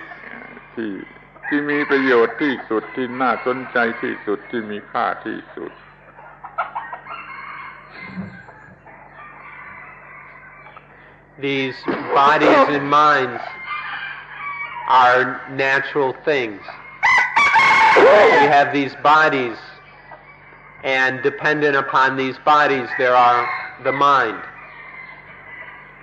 ที่ ที่มีประโยชน์ที่สุดที่น่าสนใจที่สุดที่มีค่าที่สุด These bodies and minds are natural things. We have these bodies, and dependent upon these bodies there are the mind.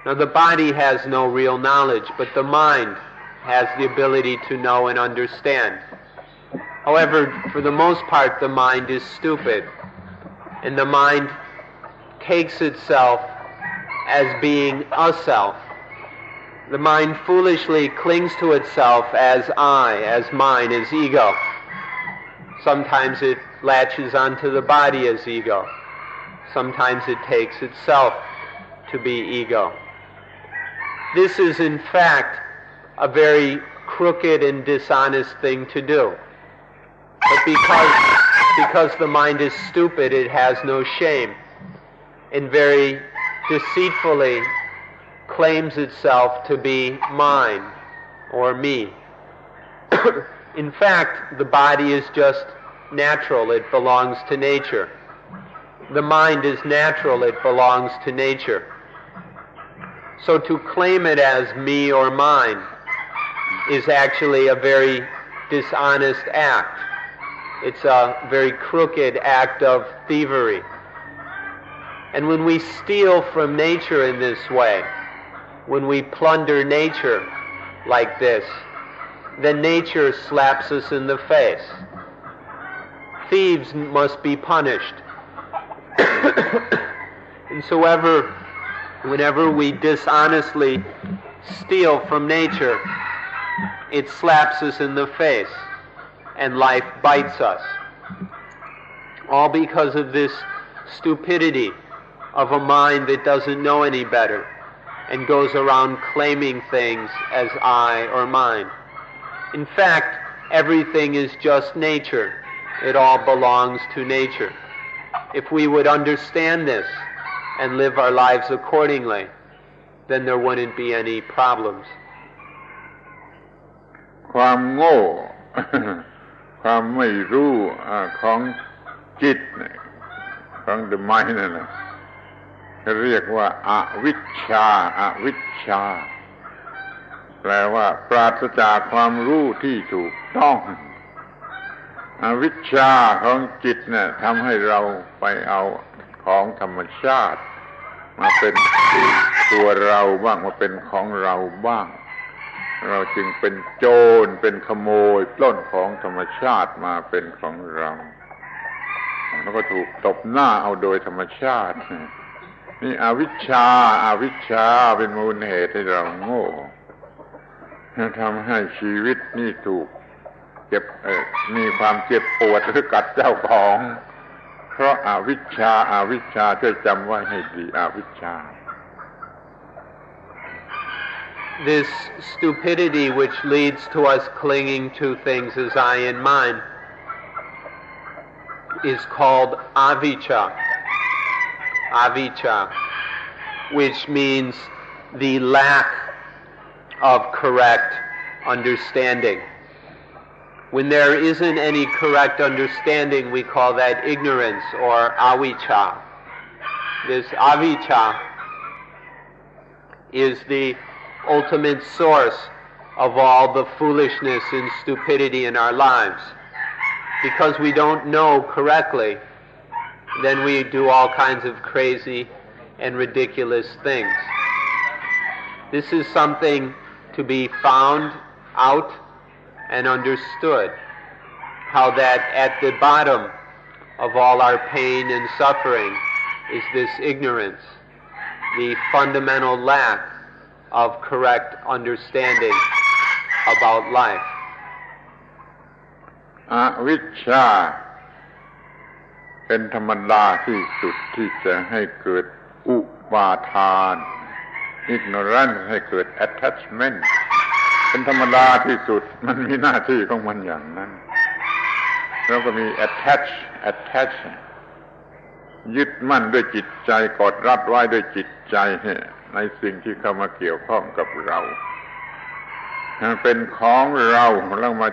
Now the body has no real knowledge, but the mind has the ability to know and understand. However, for the most part the mind is stupid, and the mind takes itself as being a self. The mind foolishly clings to itself as I, as mine, as ego. Sometimes it latches onto the body as ego. Sometimes it takes itself to be ego. This is in fact a very crooked and dishonest thing to do. But because the mind is stupid, it has no shame, and very deceitfully claims itself to be mine or me. In fact, the body is just natural, it belongs to nature. The mind is natural, it belongs to nature. So to claim it as me or mine is actually a very dishonest act. It's a very crooked act of thievery. And when we steal from nature in this way, when we plunder nature like this, then nature slaps us in the face. Thieves must be punished. And so whenever we dishonestly steal from nature, it slaps us in the face, and life bites us. All because of this stupidity of a mind that doesn't know any better and goes around claiming things as I or mine. In fact, everything is just nature. It all belongs to nature. If we would understand this and live our lives accordingly, then there wouldn't be any problems. ความโง่ ความไม่รู้ของจิตของ the mind นั่นน่ะเรียกว่าอวิชชาอวิชชาแปลว่าปราศจากความรู้ที่ถูกต้องอวิชชาของจิตเนี่ยทำให้เราไปเอาของธรรมชาติมาเป็นตัวเราบ้างมาเป็นของเราบ้างเราจึงเป็นโจรเป็นขโมยปล้นของธรรมชาติมาเป็นของเราแล้วก็ถูกตบหน้าเอาโดยธรรมชาตินี่อวิชชาเป็นมูลเหตุให้เราโง่ทำให้ชีวิตนี่ถูกมีความเจ็บปวดหรือกัดเจ้าของเพราะอวิชชาช่วยจำไว้ให้ดีอวิชชา This stupidity which leads to us clinging to things as I and mine is called avijja, which means the lack of correct understanding. When there isn't any correct understanding, we call that ignorance or avijja. This avijja is the ultimate source of all the foolishness and stupidity in our lives. Because we don't know correctly, then we do all kinds of crazy and ridiculous things. This is something to be found out and understood, how that at the bottom of all our pain and suffering is this ignorance, the fundamental lack of correct understanding about life. อวิชชาเป็นธรรมดาที่สุดที่จะให้เกิดอุปาทาน ignorance ให้เกิด attachment เป็นธรรมดาที่สุดมันมีหน้าที่ของมันอย่างนั้นแล้วก็มี attach ยึดมั่นด้วยจิตใจกอดรัดไว้ด้วยจิตใจในสิ่งที่เข้ามาเกี่ยวข้องกับเราเป็นของเราแล้วมา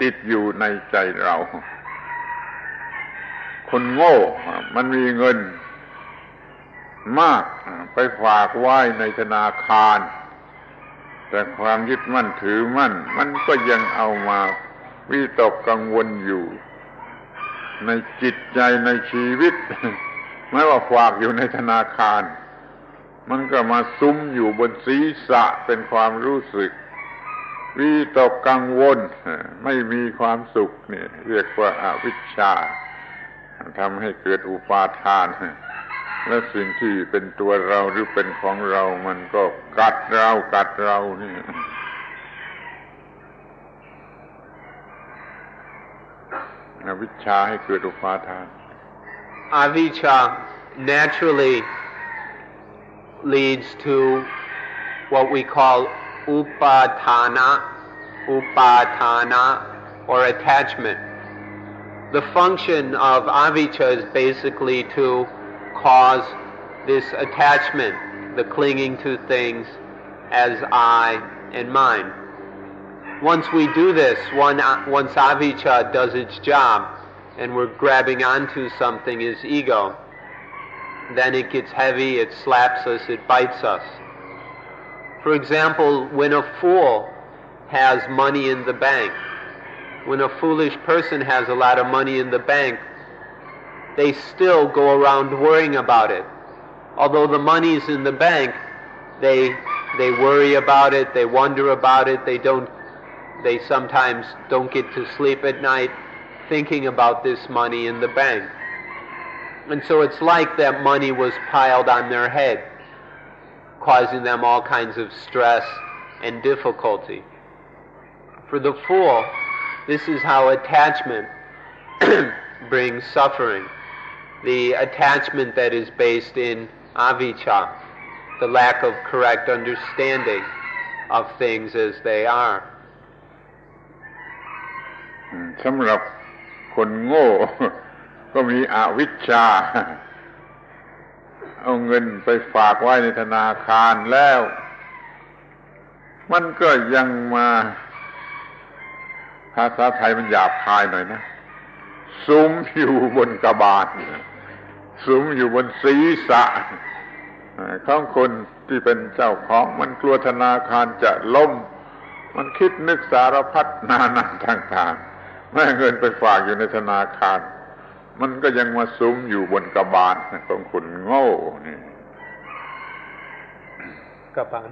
ติดอยู่ในใจเราคนโง่มันมีเงินมากไปฝากไว้ในธนาคารแต่ความยึดมั่นถือมั่นมันก็ยังเอามาวิตกกังวลอยู่ในจิตใจในชีวิตไม่ว่าฝากอยู่ในธนาคารมันก็มาซุ้มอยู่บนศีรษะเป็นความรู้สึกวิตกกังวลไม่มีความสุขนี่เรียกว่าอวิชชาทำให้เกิดอุปาทานและสิ่งที่เป็นตัวเราหรือเป็นของเรามันก็กัดเรานี่อวิชชาให้เกิดอุปาทาน Avijja naturally leads to what we call upatana or attachment. The function of avijja is basically to cause this attachment, the clinging to things as I and mine. Once we do this, once avijja does its job and we're grabbing onto something as ego, then it gets heavy, it slaps us, it bites us. For example, when a fool has money in the bank, when a foolish person has a lot of money in the bank, they still go around worrying about it. Although the money's in the bank, they worry about it, they wonder about it, they sometimes don't get to sleep at night thinking about this money in the bank. And so it's like that money was piled on their head, causing them all kinds of stress and difficulty. For the fool, this is how attachment brings suffering. The attachment that is based in avijja, the lack of correct understanding of things as they are. สำหรับคนโง่ ก็มีอวิชชาเอาเงินไปฝากไว้ในธนาคารแล้วมันก็ยังมาภาษาไทยมันหยาบคายหน่อยนะซุ้มอยู่บนกระบาลซุ้มอยู่บนศีรษะของคนที่เป็นเจ้าของมันกลัวธนาคารจะล่มมันคิดนึกสารพัดนานาต่างๆแม่เงินไปฝากอยู่ในธนาคารมันก็ยังมาซุ้มอยู่บนกระบาลของคนโง่นี่กระบาล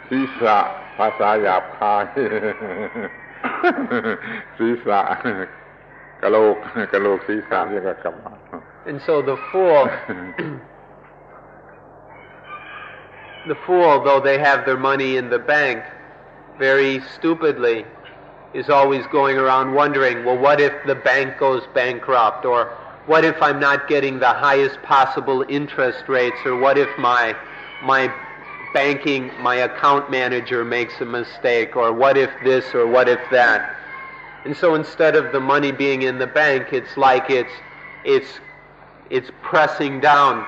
ศีรษะภาษาหยาบคายศีรษะกะโหลกศีรษะเรียกว่ากระบาล And so the fool though they have their money in the bank very stupidly is always going around wondering, well, what if the bank goes bankrupt, or what if I'm not getting the highest possible interest rates, or what if my account manager makes a mistake, or what if this, or what if that. And so instead of the money being in the bank, it's like it's pressing down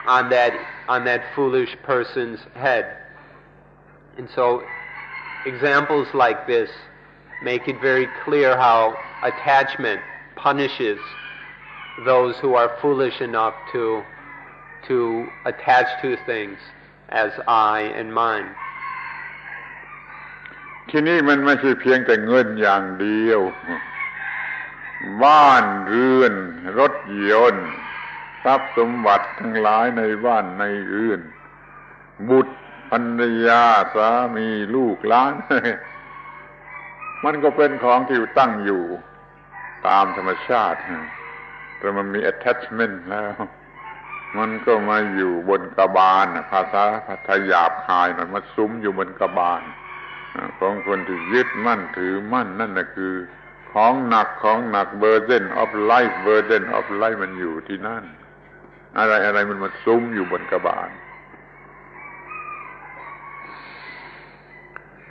on that foolish person's head. And so examples like this make it very clear how attachment punishes those who are foolish enough to attach to things as I and mine. ที่นี่มันไม่ใช่เพียงแต่เงินอย่างเดียวบ้านเรือนรถยนต์ทรัพย์สมบัติทั้งหลายในบ้านในเรือนบุตรภรรยาสามีลูกหลาน มันก็เป็นของที่ตั้งอยู่ตามธรรมชาติแต่มันมี attachment แล้วมันก็มาอยู่บนกระบาลภาษาไทยหยาบคายหน่อยมาซุ้มอยู่บนกระบาลของคนที่ยึดมั่นถือมั่นนั่นน่ะคือของหนักburden of life มันอยู่ที่นั่นอะไรมันมาซุ้มอยู่บนกระบาล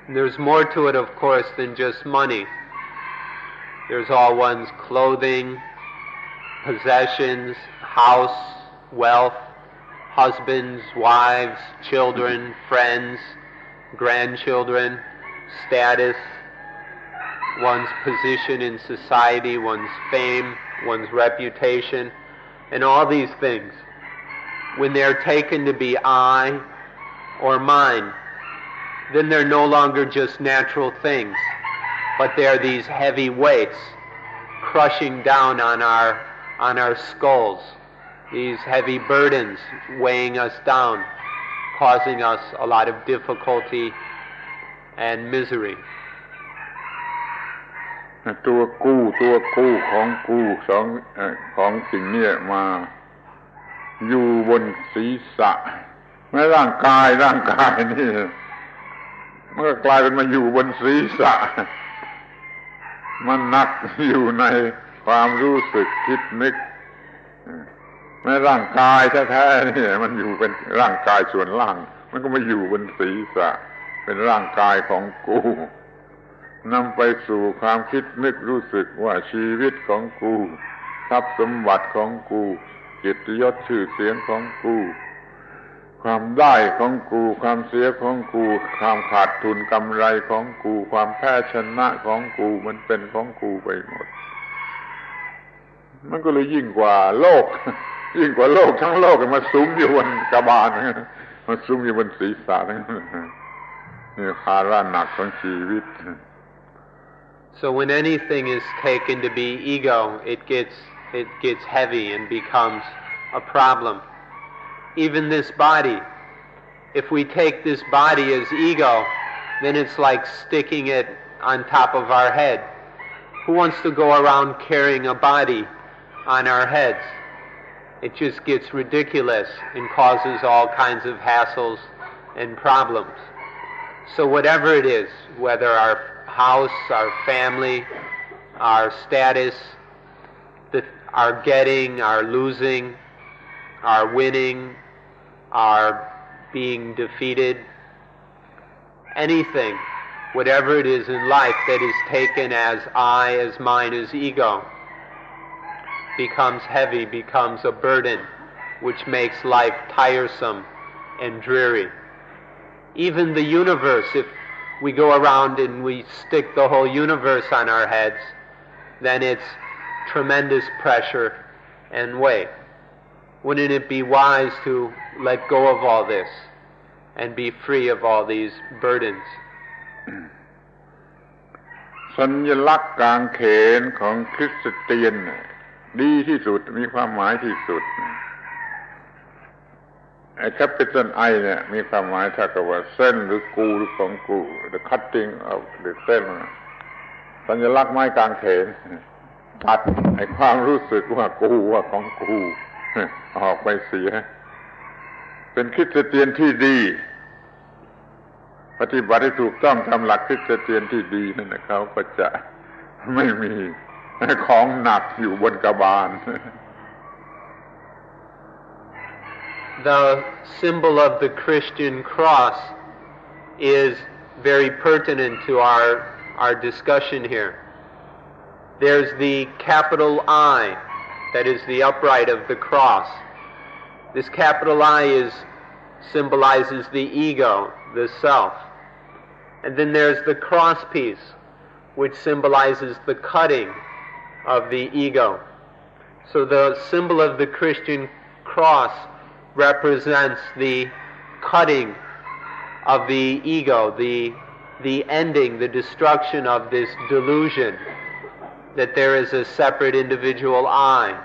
There's more to it, of course, than just money. There's all one's clothing, possessions, house, wealth, husbands, wives, children, friends, grandchildren, status, one's position in society, one's fame, one's reputation, and all these things, when they're taken to be I or mine, then they're no longer just natural things, but they're these heavy weights crushing down on our skulls, these heavy burdens weighing us down, causing us a lot of difficulty and misery. ตัวกู้ของกู้ของสิ่งนี้มาอยู่บนศีรษะแม้ร่างกายนี่มันก็กลายเป็นมาอยู่บนศีรษะมันหนักอยู่ในความรู้สึกคิดนึกแม้ร่างกายแท้ๆนี่มันอยู่เป็นร่างกายส่วนล่างมันก็มาอยู่บนศีรษะเป็นร่างกายของกูนำไปสู่ความคิดนึกรู้สึกว่าชีวิตของกูทรัพย์สมบัติของกูเกียรติยศชื่อเสียงของกูความได้ของกูความเสียของกูความขาดทุนกำไรของกูความแพ้ชนะของกูมันเป็นของกูไปหมดมันก็เลยยิ่งกว่าโลกทั้งโลกมาซุ้มอยู่บนกบาลมาซุ้มอยู่บนศีรษะทั้งนั้นนี่ภาระหนักของชีวิต So when anything is taken to be ego, it gets heavy and becomes a problem. Even this body, if we take this body as ego, then it's like sticking it on top of our head. Who wants to go around carrying a body on our heads? It just gets ridiculous and causes all kinds of hassles and problems. So whatever it is, whether our house, our family, our status, our getting, our losing, our winning, our being defeated, anything, whatever it is in life that is taken as I, as mine, as ego, becomes heavy, becomes a burden, which makes life tiresome and dreary. Even the universe, if we go around and we stick the whole universe on our heads, then it's tremendous pressure and weight. Wouldn't it be wise to let go of all this and be free of all these burdens? สัญลักษณ์กางเขนของคริสเตียนดีที่สุดมีความหมายที่สุดไอ้ capital I เนี่ยมีความหมายเท่ากับว่าเส้นหรือกูหรือของกู the cutting of the เส้นสัญลักษณ์ไม้กางเขนตัดไอ้ความรู้สึกว่ากูว่าของกูออกไปเสียเป็นคริสเตียนที่ดีปฏิบัติให้ถูกต้องตามหลักคริสเตียนที่ดีนั่นนะเขาก็จะไม่มีของหนักอยู่บนกบาล The symbol of the Christian cross is very pertinent to our discussion here. There's the capital I, that is the upright of the cross. This capital I symbolizes the ego, the self. And then there's the cross piece, which symbolizes the cutting of the ego. So the symbol of the Christian cross represents the cutting of the ego, the ending, the destruction of this delusion that there is a separate individual I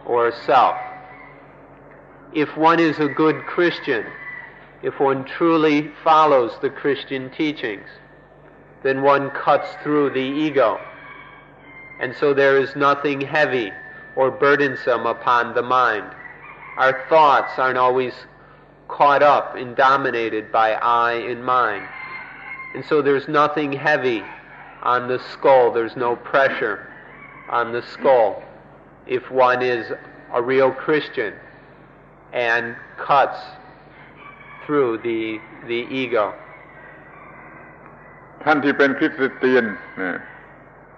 or self. If one is a good Christian, if one truly follows the Christian teachings, then one cuts through the ego. And so there is nothing heavy or burdensome upon the mind. Our thoughts aren't always caught up and dominated by I and mine. And so there's nothing heavy on the skull. There's no pressure on the skull if one is a real Christian and cuts through the ego. ท่านที่เป็นคริสเตียน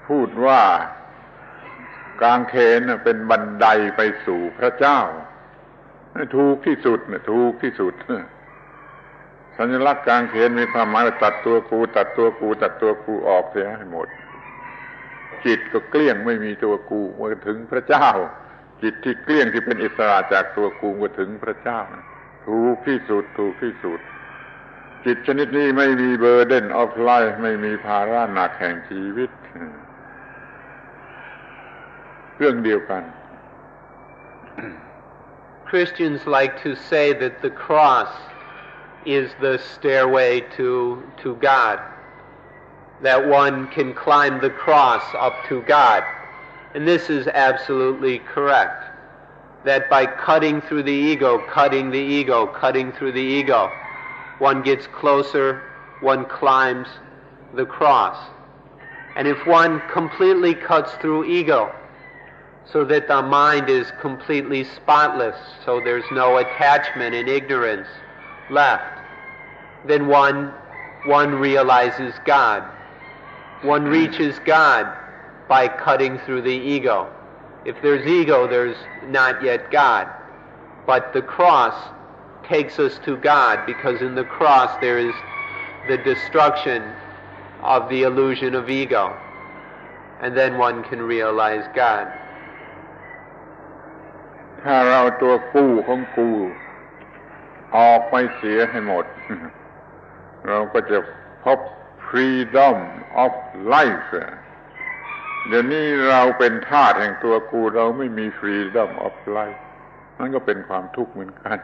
พูดว่ากางเขนเป็นบันไดไปสู่พระเจ้าถูกที่สุดถูกที่สุดสัญลักษณ์กางเขนมีความหมายว่าตัดตัวกูออกเสียให้หมด จิตก็เกลี้ยงไม่มีตัวกูเมื่อถึงพระเจ้าจิตที่เกลี้ยงที่เป็นอิสระจากตัวกูเมื่อถึงพระเจ้าถูกที่สุดจิตชนิดนี้ไม่มีเบอร์เดนออฟไลฟ์ไม่มีภาระหนักแห่งชีวิตเรื่องเดียวกัน Christians like to say that the cross is the stairway to God, that one can climb the cross up to God. And this is absolutely correct, that by cutting through the ego, one gets closer, one climbs the cross. And if one completely cuts through ego, so that the mind is completely spotless, so there's no attachment and ignorance left, then one realizes God. One reaches God by cutting through the ego. If there's ego, there's not yet God. But the cross takes us to God, because in the cross there is the destruction of the illusion of ego. And then one can realize God. ถ้าเราตัวกูของกูออกไปเสียให้หมด เราก็จะพบ freedom of life เดี๋ยวนี้เราเป็นทาสแห่งตัวกูเราไม่มี freedom of life นั่นก็เป็นความทุกข์เหมือนกัน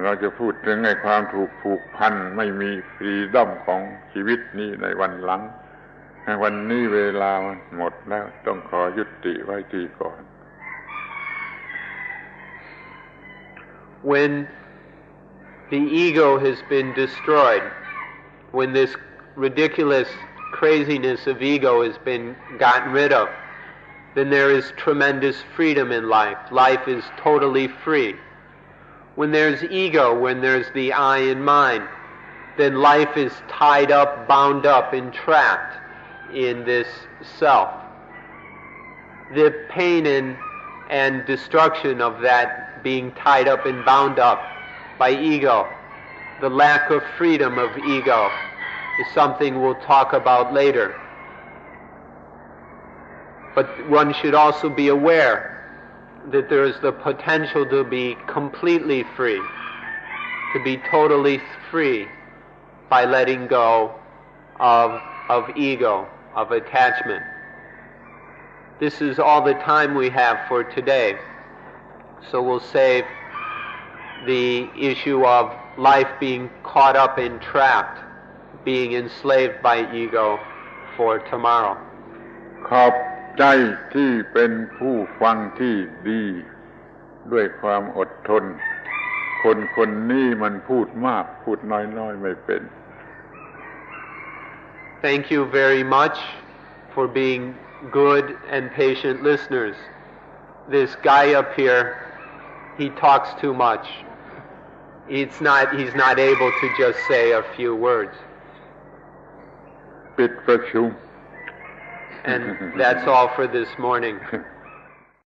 เราจะพูดถึงไอ้ความถูกผูกพันไม่มี freedom ของชีวิตนี้ในวันหลังวันนี้เวลามันหมดแล้วต้องขอยุติไว้ที่ก่อน When the ego has been destroyed, when this ridiculous craziness of ego has been gotten rid of, then there is tremendous freedom in life. Life is totally free. When there's ego, when there's the I in mind, then life is tied up, bound up, entrapped in this self. The pain and destruction of that being tied up and bound up by ego, the lack of freedom of ego, is something we'll talk about later. But one should also be aware that there is the potential to be completely free, to be totally free by letting go of ego, of attachment. This is all the time we have for today, so we'll save the issue of life being caught up and trapped, being enslaved by ego, for tomorrow. ขอบใจที่เป็นผู้ฟังที่ดีด้วยความอดทนคนนี้มันพูดมากพูดน้อยไม่เป็น Thank you very much for being good and patient listeners. This guy up here, he talks too much. He's not able to just say a few words. ปิดประชุม And that's all for this morning.